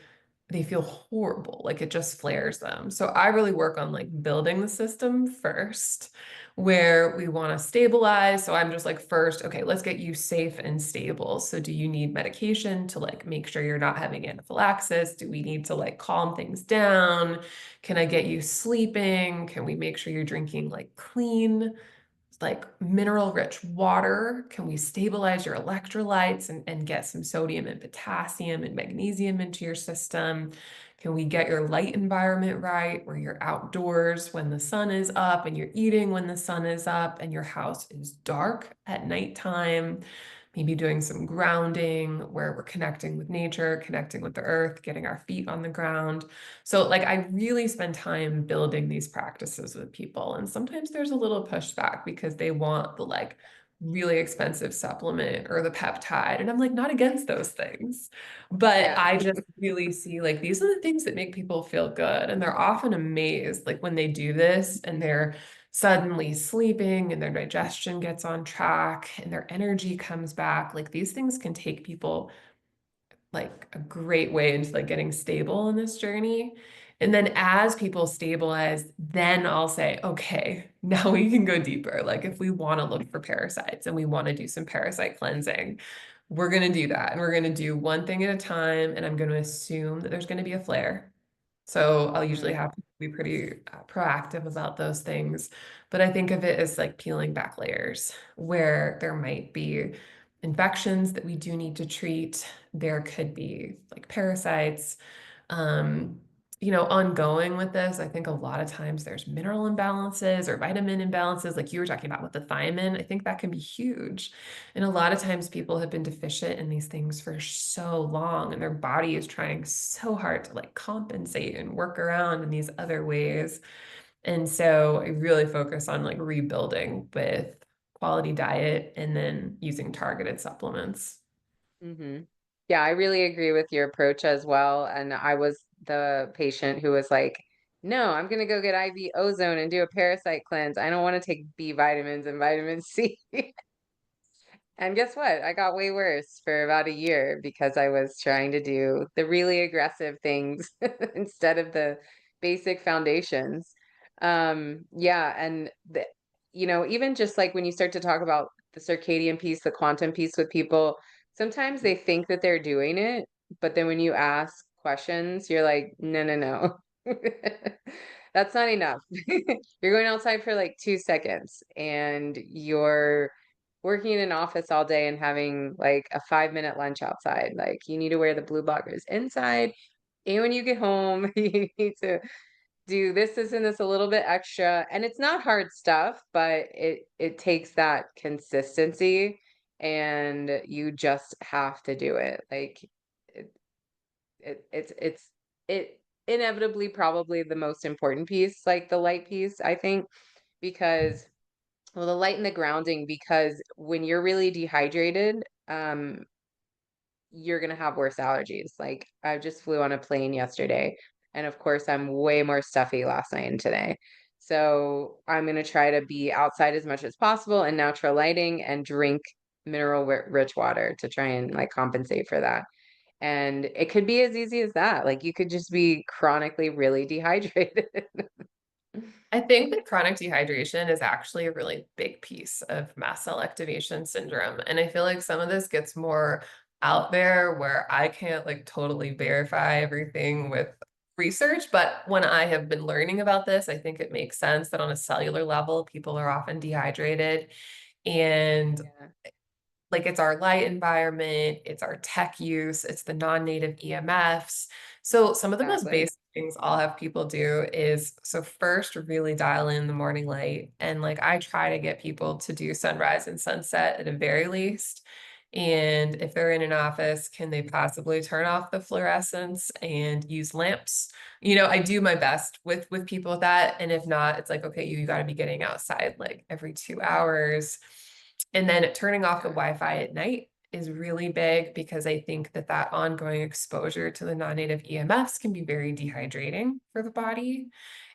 [SPEAKER 2] they feel horrible, like it just flares them. So I really work on like building the system first, where we want to stabilize. So I'm just like, first, okay, let's get you safe and stable. So do you need medication to like make sure you're not having anaphylaxis? Do we need to like calm things down? Can I get you sleeping? Can we make sure you're drinking like clean, like mineral rich water? Can we stabilize your electrolytes and get some sodium and potassium and magnesium into your system? Can we get your light environment right, where you're outdoors when the sun is up and you're eating when the sun is up and your house is dark at nighttime? Maybe doing some grounding where we're connecting with nature, connecting with the earth, getting our feet on the ground. So, like, I really spend time building these practices with people. And sometimes there's a little pushback because they want the like really expensive supplement or the peptide. And I'm like, not against those things. But
[SPEAKER 1] Yeah.
[SPEAKER 2] I just really see like these are the things that make people feel good. And they're often amazed, like when they do this and they're suddenly sleeping and their digestion gets on track and their energy comes back. Like these things can take people like a great way into like getting stable in this journey. And then as people stabilize, then I'll say, okay, now we can go deeper. Like if we want to look for parasites and we want to do some parasite cleansing, we're going to do that. And we're going to do one thing at a time. And I'm going to assume that there's going to be a flare. So I'll usually
[SPEAKER 1] Mhm.
[SPEAKER 2] have to be pretty proactive about those things. But I think of it as like peeling back layers where there might be infections that we do need to treat. There could be like parasites. Um, ongoing with this, I think a lot of times there's mineral imbalances or vitamin imbalances, like you were talking about with the thiamine. I think that can be huge. And a lot of times people have been deficient in these things for so long, and their body is trying so hard to like compensate and work around in these other ways. And so I really focus on like rebuilding with quality diet and then using targeted supplements.
[SPEAKER 1] Mm-hmm. Yeah, I really agree with your approach as well. And I was the patient who was like, no, I'm going to go get IV ozone and do a parasite cleanse. I don't want to take B vitamins and vitamin C. And guess what? I got way worse for about a year because I was trying to do the really aggressive things instead of the basic foundations. Yeah, and even just like when you start to talk about the circadian piece, the quantum piece with people, sometimes they think that they're doing it, but then when you ask questions, you're like, no, no, no. That's not enough. You're going outside for like 2 seconds and you're working in an office all day and having like a 5 minute lunch outside. Like you need to wear the blue blockers inside. And when you get home, you need to do this, and this a little bit extra. And it's not hard stuff, but it takes that consistency and you just have to do it. Like it, it inevitably probably the most important piece, like the light piece, I think, because well, the light and the grounding, because when you're really dehydrated, you're gonna have worse allergies. Like I just flew on a plane yesterday And of course, I'm way more stuffy last night and today. So I'm going to try to be outside as much as possible in natural lighting and drink rich water to try and like compensate for that. And it could be as easy as that. Like you could just be chronically really dehydrated.
[SPEAKER 2] I think that chronic dehydration is actually a really big piece of mast cell activation syndrome. And I feel like some of this gets more out there where I can't like totally verify everything with research. But when I have been learning about this, I think it makes sense that on a cellular level, people are often dehydrated. And
[SPEAKER 1] Yeah,
[SPEAKER 2] like it's our light environment, it's our tech use, it's the non-native EMFs. So some of the most
[SPEAKER 1] exactly.
[SPEAKER 2] basic things I'll have people do is so first really dial in the morning light. And like I try to get people to do sunrise and sunset at the very least. And if they're in an office, can they possibly turn off the fluorescence and use lamps? I do my best with people with that. And if not, it's like, okay, you got to be getting outside like every 2 hours. And then turning off the
[SPEAKER 1] Yeah.
[SPEAKER 2] Wi-Fi at night is really big because I think that that ongoing exposure to the non-native EMFs can be very dehydrating for the body.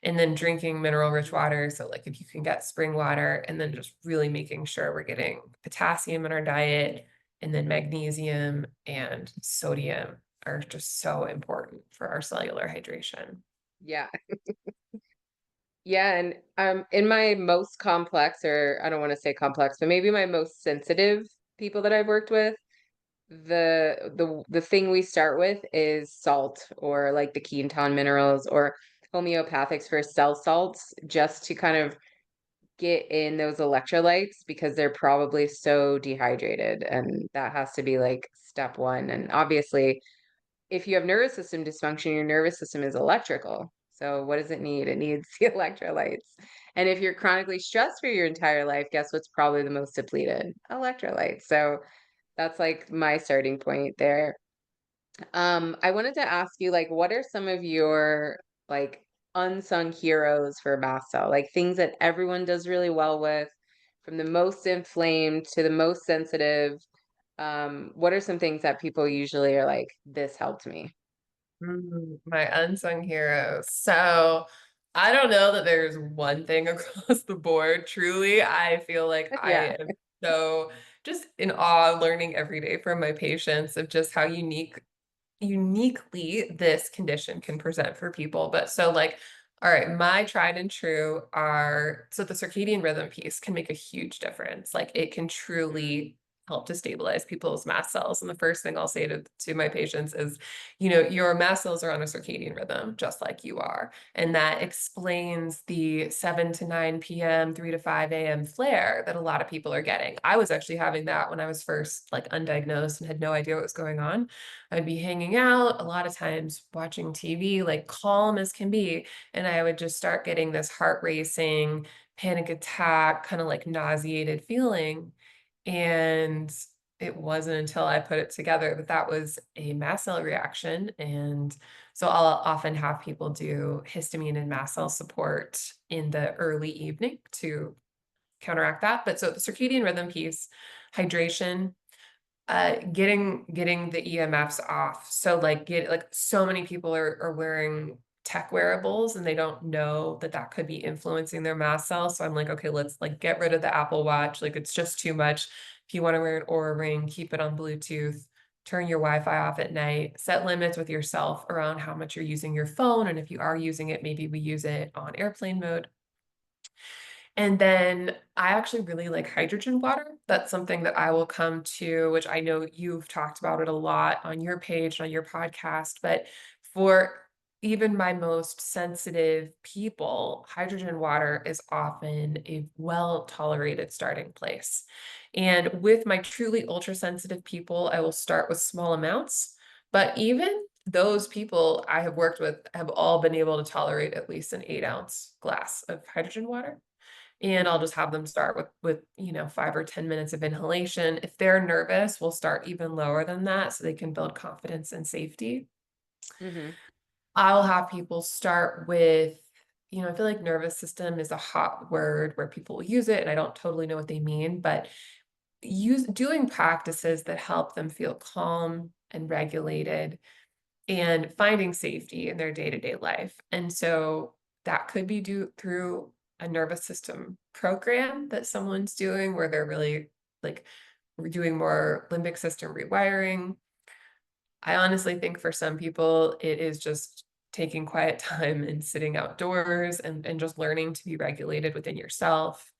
[SPEAKER 2] And then drinking mineral-rich water, so like if you can get spring water, and then just really making sure we're getting potassium in our diet, and then magnesium and sodium are just so important for our cellular hydration.
[SPEAKER 1] Yeah. Yeah, and in my most complex, or I don't want to say complex, but maybe my most sensitive people that I've worked with, the thing we start with is salt or like the Quinton minerals or homeopathics for cell salts just to kind of get in those electrolytes because they're probably so dehydrated, and that has to be like step one. And obviously if you have nervous system dysfunction, your nervous system is electrical. So what does it need? It needs the electrolytes. And if you're chronically stressed for your entire life, guess what's probably the most depleted? Electrolytes. So that's like my starting point there. I wanted to ask you, like, what are some of your like unsung heroes for mast cell? Like things that everyone does really well with, from the most inflamed to the most sensitive. What are some things that people usually are like, this helped me?
[SPEAKER 2] My unsung heroes. So I don't know that there's one thing across the board. Truly, I feel like
[SPEAKER 1] Yeah.
[SPEAKER 2] I am so just in awe learning every day from my patients of just how uniquely this condition can present for people. But so like, all right, my tried and true are so the circadian rhythm piece can make a huge difference. Like it can
[SPEAKER 1] Mm,
[SPEAKER 2] truly help to stabilize people's mast cells. And the first thing I'll say to my patients is, your mast cells are on a circadian rhythm, just like you are. And that explains the 7 to 9 p.m., 3 to 5 a.m. flare that a lot of people are getting. I was actually having that when I was first like undiagnosed and had no idea what was going on. I'd be hanging out, a lot of times watching TV, like calm as can be. And I would just start getting this heart racing, panic attack, kind of like nauseated feeling. And it wasn't until I put it together that that was a mast cell reaction. And so I'll often have people do histamine and mast cell support in the early evening to counteract that. But so the circadian rhythm piece, hydration, getting the EMFs off. So like so many people are wearing tech wearables and they don't know that that could be influencing their mast cells. So I'm like, okay, let's like get rid of the Apple Watch. Like it's just too much. If you want to wear an Aura ring, keep it on Bluetooth. Turn your Wi-Fi off at night. Set limits with yourself around how much you're using your phone. And if you are using it, maybe we use it on airplane mode. And then I actually really like hydrogen water. That's something that I will come to, which I know you've talked about it a lot on your page, on your podcast. But for even my most sensitive people, hydrogen water is often a well tolerated starting place. And with my truly ultra sensitive people, I will start with small amounts. But even those people I have worked with have all been able to tolerate at least an 8-ounce glass of hydrogen water. And I'll
[SPEAKER 1] hmm
[SPEAKER 2] just have them start with 5 or 10 minutes of inhalation. If they're nervous, we'll start even lower than that so they can build confidence and safety.
[SPEAKER 1] hmm
[SPEAKER 2] I'll have people start with, I feel like nervous system is a hot word where people will use it and I don't totally know what they mean, but doing practices that help them feel calm and regulated. and finding safety in their day-to-day life. And so that could be through a nervous system program that someone's doing where they're really like doing more limbic system rewiring. I honestly think for some people, it is just taking quiet time and sitting outdoors and just learning to be regulated within yourself.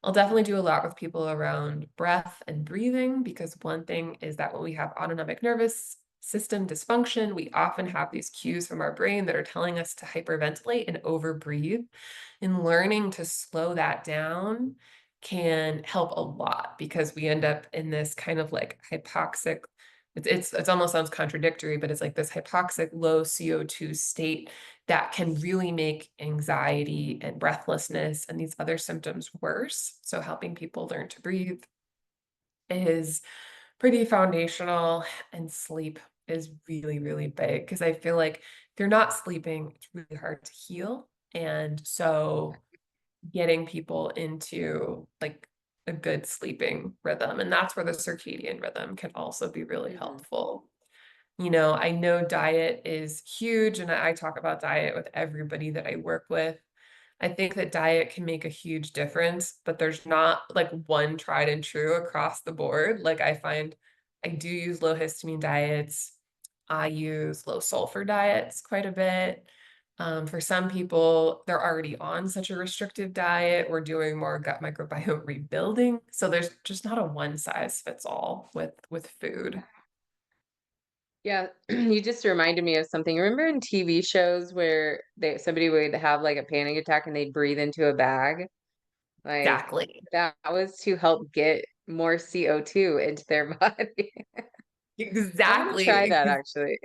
[SPEAKER 2] I'll definitely do a lot with people around breath and breathing because one thing is that when we have autonomic nervous system dysfunction, we often have these cues from our brain that are telling us to hyperventilate and overbreathe. And learning to slow that down can help a lot because we end up in this kind of like hypoxic. It's almost sounds contradictory, but it's like this hypoxic low CO2 state that can really make anxiety and breathlessness and these other symptoms worse. So helping people learn to breathe is pretty foundational, and sleep is really, really big because I feel like if you're not sleeping, it's really hard to heal. And so getting people into like a good sleeping rhythm, and that's where the circadian rhythm can also be really
[SPEAKER 1] Mhm.
[SPEAKER 2] helpful. I know diet is huge, and I talk about diet with everybody that I work with. I think that diet can make a huge difference, but there's not like one tried and true across the board. Like I find I do use low histamine diets. I use low sulfur diets quite a bit. For some people, they're already on such a restrictive diet or doing more gut microbiome rebuilding. So there's just not a one size fits all with food.
[SPEAKER 1] Yeah, you just reminded me of something. Remember in TV shows where somebody would have like a panic attack and they'd breathe into a bag? Like
[SPEAKER 2] Exactly.
[SPEAKER 1] that was to help get more CO2 into their body. I want to try
[SPEAKER 2] Exactly.
[SPEAKER 1] that actually.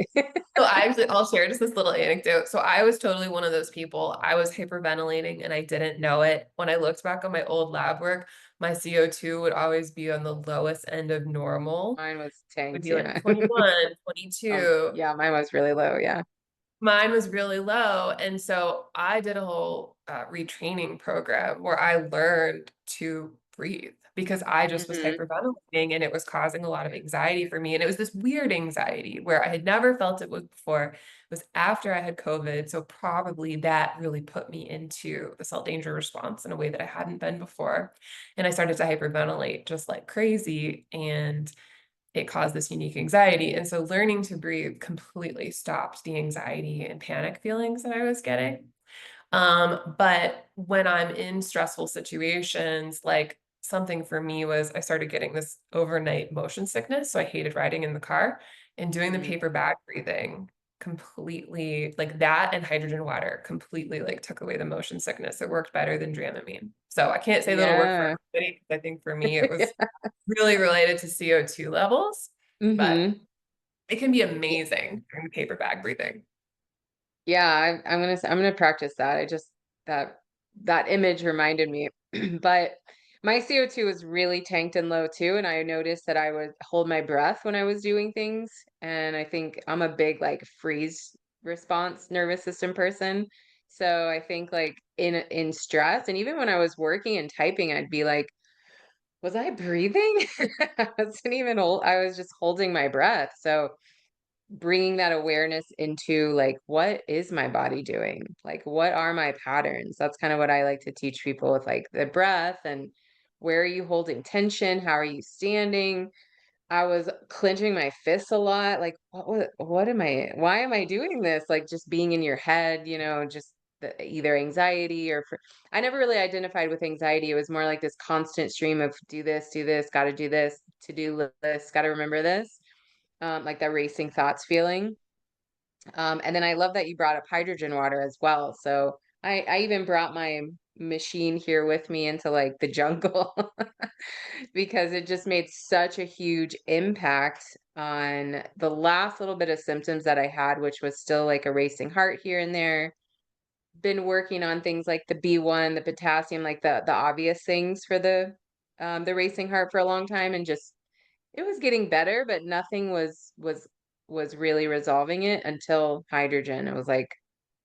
[SPEAKER 2] So I'll share just this little anecdote. So I was totally one of those people. I was hyperventilating and I didn't know it. When I looked back on my old lab work, my CO2 would always be on the lowest end of normal.
[SPEAKER 1] Mine was
[SPEAKER 2] It would
[SPEAKER 1] tanked,
[SPEAKER 2] be like
[SPEAKER 1] yeah.
[SPEAKER 2] 21, 22.
[SPEAKER 1] Yeah, mine was really low, yeah.
[SPEAKER 2] Mine was really low. And so I did a whole retraining program where I learned to breathe because I just was
[SPEAKER 1] Hmm.
[SPEAKER 2] hyperventilating and it was causing a lot of anxiety for me. And it was this weird anxiety where I had never felt it was before. It was after I had COVID. So probably that really put me into the cell danger response in a way that I hadn't been before. And I started to hyperventilate just like crazy. And it caused this unique anxiety. And so learning to breathe completely stopped the anxiety and panic feelings that I was getting. But when I'm in stressful situations, like something for me was I started getting this overnight motion sickness. So I hated riding in the car, and doing the
[SPEAKER 1] Mm.
[SPEAKER 2] paper bag breathing completely, like that and hydrogen water completely like took away the motion sickness. It worked better than Dramamine. So I can't say that'll work for
[SPEAKER 1] Yeah.
[SPEAKER 2] everybody because I think for me it was really related to CO2 levels, but
[SPEAKER 1] Hmm.
[SPEAKER 2] it can be amazing during the paper bag breathing.
[SPEAKER 1] Yeah, I'm gonna practice that. That that image reminded me. But my CO2 was really tanked and low too, and I noticed that I would hold my breath when I was doing things. And I think I'm a big like freeze response nervous system person. So I think like in stress, and even when I was working and typing, I'd be like, was I breathing? I wasn't even I was just holding my breath. So bringing that awareness into like what is my body doing, like what are my patterns, that's kind of what I like to teach people with like the breath and where are you holding tension, how are you standing. I was clenching my fists a lot, like what am I, why am I doing this, like just being in your head, just either anxiety I never really identified with anxiety. It was more like this constant stream of do this, got to do this, to do list, got to remember this, like that racing thoughts feeling. And then I love that you brought up hydrogen water as well. So I even brought my machine here with me into like the jungle because it just made such a huge impact on the last little bit of symptoms that I had, which was still like a racing heart here and there. Been working on things like the B1, the potassium, like the obvious things for the racing heart for a long time, and just it was getting better, but nothing was really resolving it until hydrogen. It was like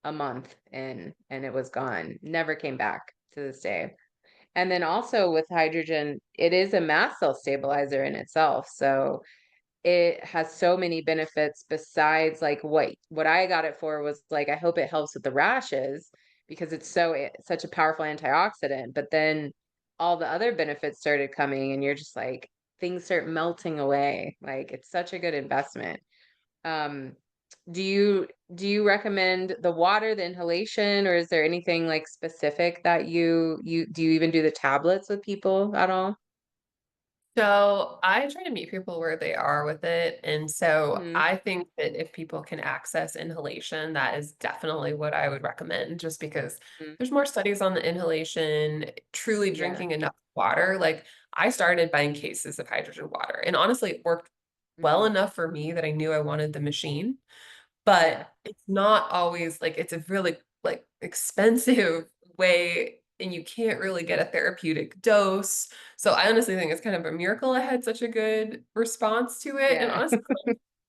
[SPEAKER 1] a month in and it was gone. Never came back to this day. And then also with hydrogen, it is a mast cell stabilizer in itself. So it has so many benefits besides like what I got it for was like I hope it helps with the rashes because it's such a powerful antioxidant. But then all the other benefits started coming and you're just like things start melting away. Like it's such a good investment. Um, do you recommend the water, the inhalation, or is there anything like specific that you do you even do the tablets with people at all?
[SPEAKER 2] So I try to meet people where they are with it. And so
[SPEAKER 1] Hmm.
[SPEAKER 2] I think that if people can access inhalation, that is definitely what I would recommend, just because there's more studies on the inhalation, truly
[SPEAKER 1] Yeah.
[SPEAKER 2] drinking enough water. Like I started buying cases of hydrogen water, and honestly, it worked well
[SPEAKER 1] Hmm.
[SPEAKER 2] enough for me that I knew I wanted the machine.
[SPEAKER 1] Yeah.
[SPEAKER 2] But it's not always like it's a really like expensive way and you can't really get a therapeutic dose. So I honestly think it's kind of a miracle I had such a good response to it. And
[SPEAKER 1] Yeah.
[SPEAKER 2] honestly,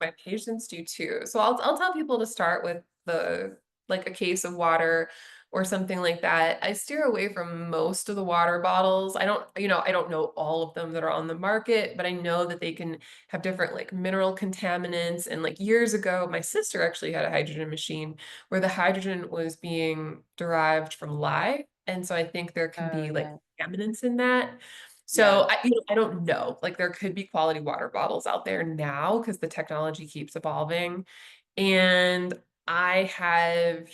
[SPEAKER 2] my patients do too. So I'll tell people to start with the like a case of water or something like that. I steer away from most of the water bottles. I don't know all of them that are on the market, but I know that they can have different like mineral contaminants. And like years ago, my sister actually had a hydrogen machine where the hydrogen was being derived from lye. And so I think there can
[SPEAKER 1] Oh
[SPEAKER 2] be like
[SPEAKER 1] yeah.
[SPEAKER 2] contaminants in that.
[SPEAKER 1] Yeah.
[SPEAKER 2] So I don't know. Like there could be quality water bottles out there now because the technology keeps evolving. And I have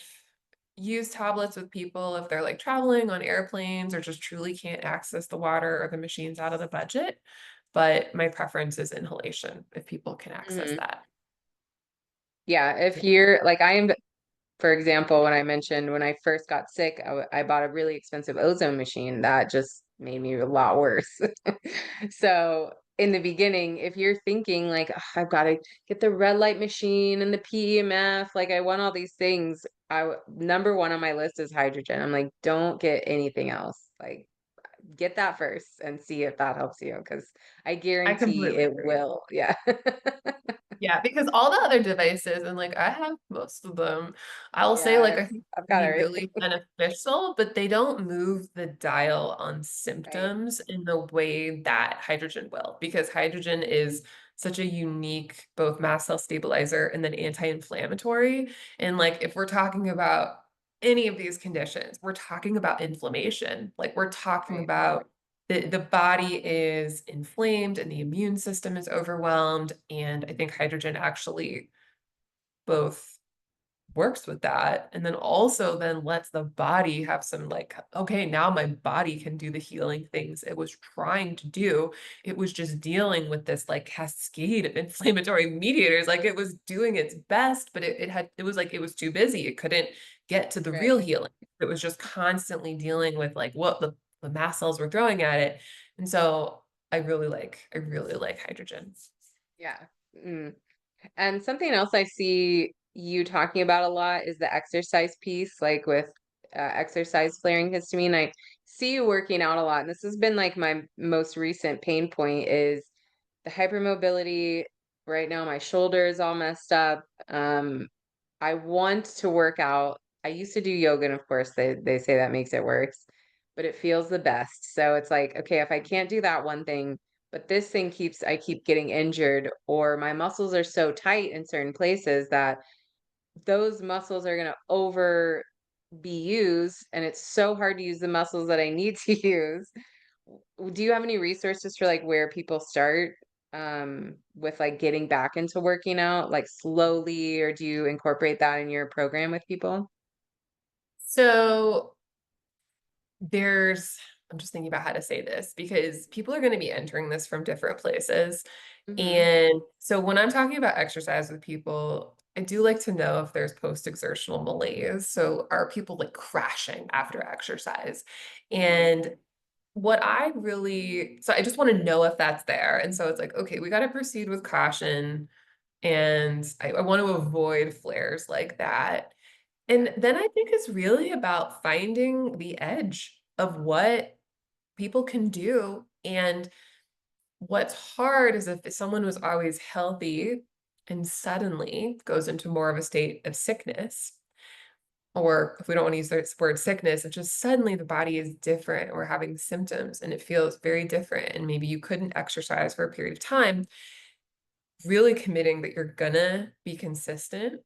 [SPEAKER 2] used tablets with people if they're like traveling on airplanes or just truly can't access the water or the machines out of the budget. But my preference is inhalation if people can access
[SPEAKER 1] Hmm.
[SPEAKER 2] that.
[SPEAKER 1] Yeah. If you're like I am, for example, when I mentioned when I first got sick, I bought a really expensive ozone machine that just made me a lot worse. So in the beginning, if you're thinking like, "Ugh, I've got to get the red light machine and the PEMF, like I want all these things, number one on my list is hydrogen. I'm like, don't get anything else. Like, get that first and see if that helps you because I
[SPEAKER 2] I
[SPEAKER 1] guarantee
[SPEAKER 2] completely
[SPEAKER 1] it
[SPEAKER 2] agree.
[SPEAKER 1] will. Yeah.
[SPEAKER 2] Yeah, because all the other devices, and like I have most of them, I'll say like
[SPEAKER 1] Yeah,
[SPEAKER 2] I think
[SPEAKER 1] I've
[SPEAKER 2] can
[SPEAKER 1] got
[SPEAKER 2] be
[SPEAKER 1] it
[SPEAKER 2] really beneficial, but they don't move the dial on
[SPEAKER 1] right.
[SPEAKER 2] symptoms in the way that hydrogen will, because hydrogen is such a unique both mast cell stabilizer and then anti-inflammatory. And like if we're talking about any of these conditions, we're talking about inflammation. Like we're talking
[SPEAKER 1] Right.
[SPEAKER 2] about the body is inflamed and the immune system is overwhelmed. And I think hydrogen actually both works with that and then also then lets the body have some like, okay, now my body can do the healing things it was trying to do. It was just dealing with this like cascade of inflammatory mediators. Like it was doing its best, but it was like it was too busy. It couldn't get to the real
[SPEAKER 1] Right.
[SPEAKER 2] healing. It was just constantly dealing with like what the mast cells were throwing at it. And so I really like hydrogen.
[SPEAKER 1] Yeah. Mm. And something else I see you talking about a lot is the exercise piece, like with exercise flaring histamine. I see you working out a lot, and this has been like my most recent pain point is the hypermobility. Right now, my shoulder is all messed up. I want to work out. I used to do yoga, and of course, they say that makes it worse, but it feels the best. So it's like, okay, if I can't do that one thing, but this thing I keep getting injured, or my muscles are so tight in certain places that those muscles are going to over be used, and it's so hard to use the muscles that I need to use. Do you have any resources for like where people start with like getting back into working out like slowly, or do you incorporate that in your program with people?
[SPEAKER 2] So there's I'm just thinking about how to say this because people are going to be entering this from different places.
[SPEAKER 1] Hmm.
[SPEAKER 2] And so when I'm talking about exercise with people, I do like to know if there's post-exertional malaise. So are people like crashing after exercise?
[SPEAKER 1] Hmm.
[SPEAKER 2] And so I just want to know if that's there. And so it's like, okay, we got to proceed with caution. And I want to avoid flares like that.
[SPEAKER 1] Yeah.
[SPEAKER 2] And then I think it's really about finding the edge of what people can do. And what's hard is if someone was always healthy and suddenly goes into more of a state of sickness, or if we don't want to use the word sickness, it's just suddenly the body is different or having symptoms and it feels very different. And maybe you couldn't exercise for a period of time. really committing that you're gonna be consistent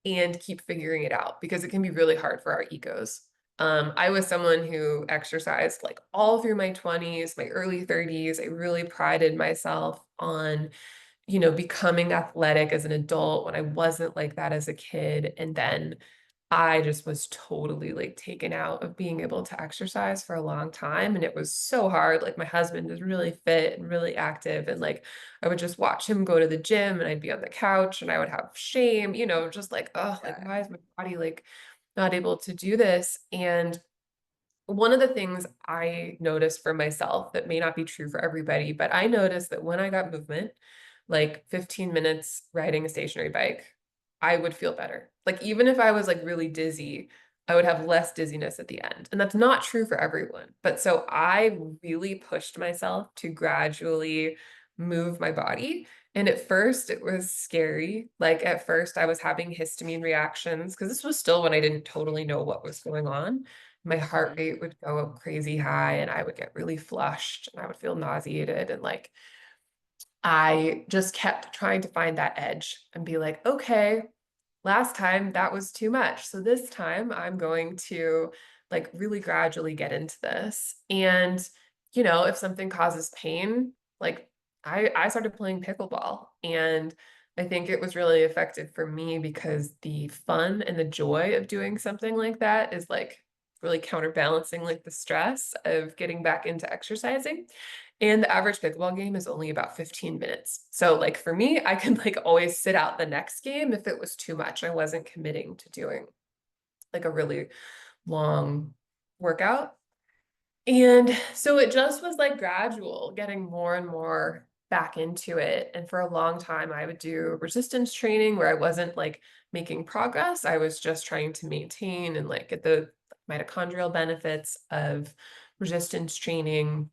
[SPEAKER 2] and keep figuring it out because it can be really hard for our egos. I was someone who exercised like all through my 20s, my early 30s. I really prided myself on, becoming athletic as an adult when I wasn't like that as a kid. And then I just was totally like taken out of being able to exercise for a long time. And it was so hard. Like my husband is really fit and really active. And like I would just watch him go to the gym and I'd be on the couch and I would have shame, just like, oh, like
[SPEAKER 1] Yeah.
[SPEAKER 2] why is my body like not able to do this? And one of the things I noticed for myself that may not be true for everybody, but I noticed that when I got movement, like 15 minutes riding a stationary bike, I would feel better. Like even if I was like really dizzy, I would have less dizziness at the end. And that's not true for everyone. But so I really pushed myself to gradually move my body. And at first it was scary. Like at first I was having histamine reactions because this was still when I didn't totally know what was going on. My heart
[SPEAKER 1] Mhm.
[SPEAKER 2] rate would go up crazy high and I would get really flushed and I would feel nauseated and like I just kept trying to find that edge and be like, okay, last time that was too much. So this time I'm going to like really gradually get into this. And, if something causes pain, like I started playing pickleball and I think it was really effective for me because the fun and the joy of doing something like that is like really counterbalancing like the stress of getting back into exercising. And the average pickleball game is only about 15 minutes. So like for me, I could like always sit out the next game if it was too much. I wasn't committing to doing like a really long workout. And so it just was like gradual, getting more and more back into it. And for a long time, I would do resistance training where I wasn't like making progress. I was just trying to maintain and like get the mitochondrial benefits of resistance training.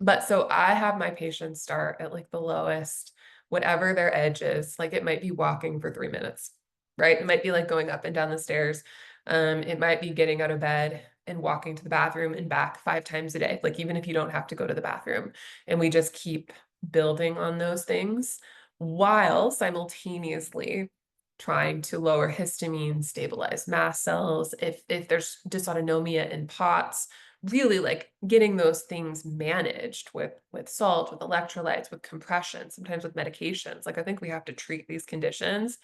[SPEAKER 2] But so I have my patients start at like the lowest, whatever their edge is. Like it might be walking for 3 minutes, right? It might be like going up and down the stairs. It might be getting out of bed and walking to the bathroom and back 5 times a day. Like even if you don't have to go to the bathroom. And we just keep building on those things while simultaneously trying to lower histamine, stabilize mast cells. If there's dysautonomia in POTS, really like getting those things managed with salt, with electrolytes, with compression, sometimes with medications. Like I think we have to treat these conditions,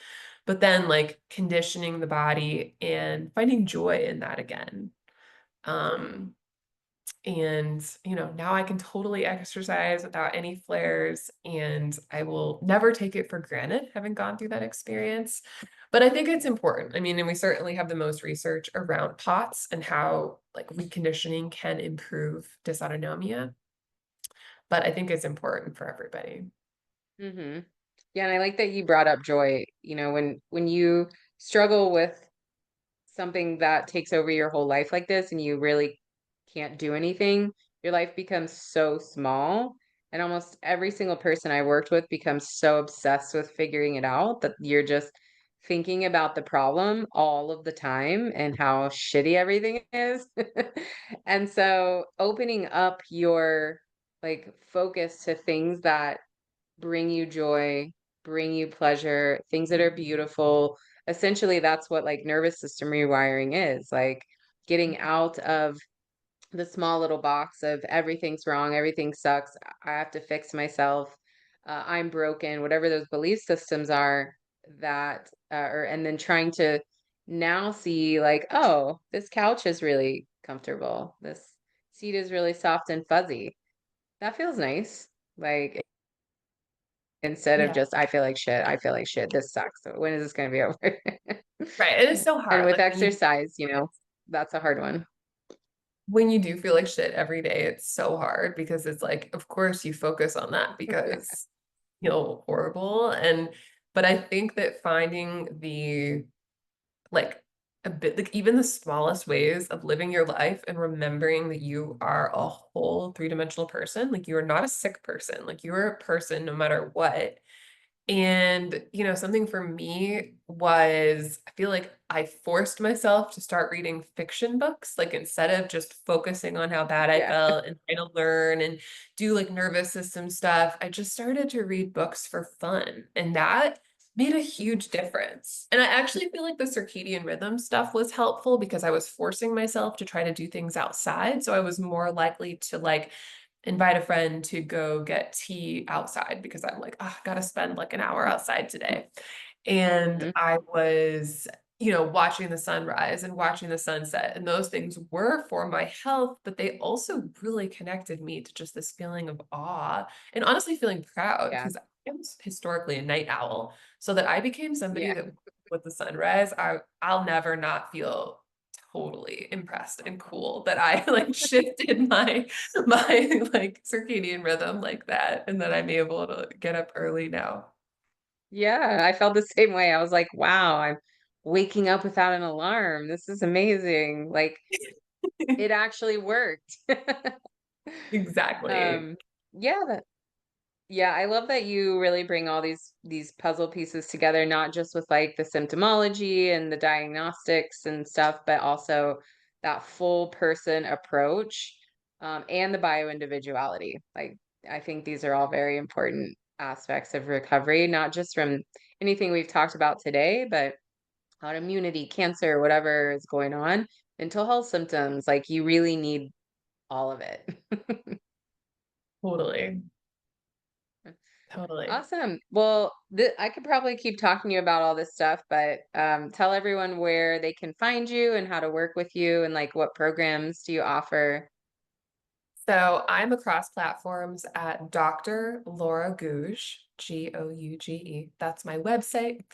[SPEAKER 2] but then like conditioning the body and finding joy in that again. Um, and now I can totally exercise without any flares, and I will never take it for granted having gone through that experience. But I think it's important. I mean, and we certainly have the most research around POTS and how like reconditioning can improve dysautonomia. But I think it's important for everybody.
[SPEAKER 1] Hmm. Yeah, and I like that you brought up joy. When you struggle with something that takes over your whole life like this and you really can't do anything, your life becomes so small. And almost every single person I worked with becomes so obsessed with figuring it out that you're just thinking about the problem all of the time and how shitty everything is. And so opening up your like focus to things that bring you joy, bring you pleasure, things that are beautiful. Essentially, that's what like nervous system rewiring is like getting out of the small little box of everything's wrong, everything sucks, I have to fix myself, I'm broken, whatever those belief systems are that, or and then trying to now see like, oh, this couch is really comfortable. This seat is really soft and fuzzy. That feels nice. Like instead of
[SPEAKER 2] Yeah.
[SPEAKER 1] just, I feel like shit, I feel like shit, this sucks. So when is this going to be over?
[SPEAKER 2] Right. And it's so
[SPEAKER 1] And
[SPEAKER 2] hard.
[SPEAKER 1] with
[SPEAKER 2] Like when you
[SPEAKER 1] exercise, that's a hard one.
[SPEAKER 2] when you do feel like shit every day, it's so hard because it's like, of course you focus on that because you feel horrible. But I think that finding the like a bit like even the smallest ways of living your life and remembering that you are a whole three-dimensional person, like you are not a sick person, like you are a person no matter what. And, something for me was, I feel like I forced myself to start reading fiction books, like instead of just focusing on how bad I
[SPEAKER 1] Yeah.
[SPEAKER 2] felt and trying to learn and do like nervous system stuff. I just started to read books for fun. And that made a huge difference. And I actually feel like the circadian rhythm stuff was helpful because I was forcing myself to try to do things outside. So I was more likely to like invite a friend to go get tea outside because I'm like, oh, I gotta spend like an hour outside today. And
[SPEAKER 1] Mhm.
[SPEAKER 2] I was, watching the sunrise and watching the sunset. And those things were for my health, but they also really connected me to just this feeling of awe and honestly feeling proud
[SPEAKER 1] Yeah.
[SPEAKER 2] because I was historically a night owl. So that I became somebody
[SPEAKER 1] Yeah.
[SPEAKER 2] that with the sunrise, I'll never not feel totally impressed and cool that I like shifted my like circadian rhythm like that and that I'm able to get up early now.
[SPEAKER 1] Yeah, I felt the same way. I was like, wow, I'm waking up without an alarm. This is amazing. Like it actually worked.
[SPEAKER 2] Exactly.
[SPEAKER 1] Um, yeah, yeah, I love that you really bring all these puzzle pieces together, not just with like the symptomology and the diagnostics and stuff, but also that full person approach, and the bioindividuality. Like, I think these are all very important aspects of recovery, not just from anything we've talked about today, but autoimmunity, cancer, whatever is going on, mental health symptoms. Like, you really need all of it.
[SPEAKER 2] Totally. Totally.
[SPEAKER 1] Awesome. Well, I could probably keep talking to you about all this stuff, but tell everyone where they can find you and how to work with you and like what programs do you offer?
[SPEAKER 2] So I'm across platforms at Dr. Laura Gouge, Gouge. That's my website.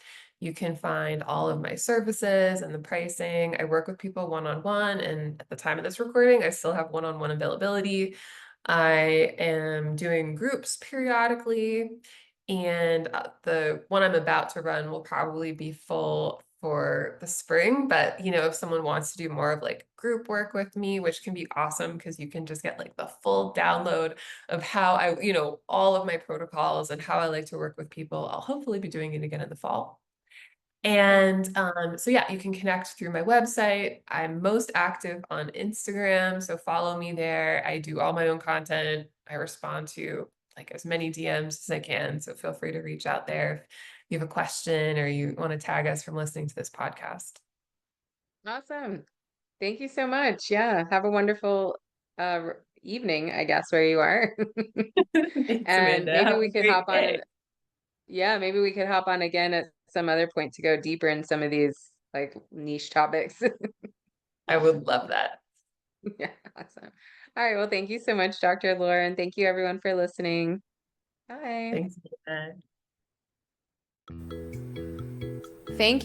[SPEAKER 2] You can find all of my services and the pricing. I work with people one-on-one, and at the time of this recording, I still have one-on-one availability. I am doing groups periodically, and the one I'm about to run will probably be full for the spring. But, if someone wants to do more of like group work with me, which can be awesome because you can just get like the full download of how all of my protocols and how I like to work with people, I'll hopefully be doing it again in the fall. And so yeah, you can connect through my website. I'm most active on Instagram, so follow me there. I do all my own content. I respond to like as many DMs as I can, so feel free to reach out there if you have a question or you want to tag us from listening to this podcast.
[SPEAKER 1] Awesome. Thank you so much. Yeah. Have a wonderful evening, I guess, where you are.
[SPEAKER 2] Thanks,
[SPEAKER 1] And
[SPEAKER 2] Amanda.
[SPEAKER 1] maybe
[SPEAKER 2] Have a
[SPEAKER 1] we could hop
[SPEAKER 2] great
[SPEAKER 1] on
[SPEAKER 2] day.
[SPEAKER 1] yeah, maybe we could hop on again at some other point to go deeper in some of these like niche topics.
[SPEAKER 2] I would love that.
[SPEAKER 1] Yeah, awesome. All right. Well, thank you so much, Dr. Laura, and thank you everyone for listening. Bye.
[SPEAKER 2] Thanks, Amanda.
[SPEAKER 1] Thank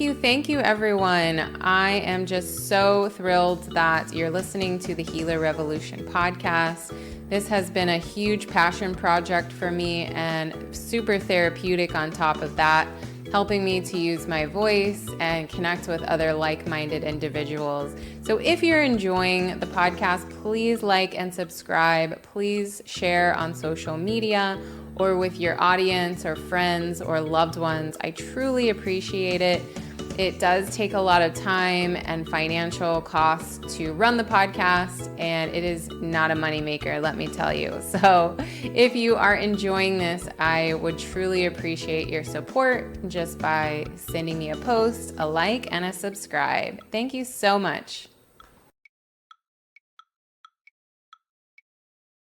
[SPEAKER 1] you, everyone. I am just so thrilled that you're listening to the Healer Revolution podcast. This has been a huge passion project for me and super therapeutic on top of that, helping me to use my voice and connect with other like-minded individuals. So if you're enjoying the podcast, please like and subscribe. Please share on social media or with your audience or friends or loved ones. I truly appreciate it. It does take a lot of time and financial costs to run the podcast, and it is not a moneymaker, let me tell you. So if you are enjoying this, I would truly appreciate your support just by sending me a post, a like, and a subscribe. Thank you so much.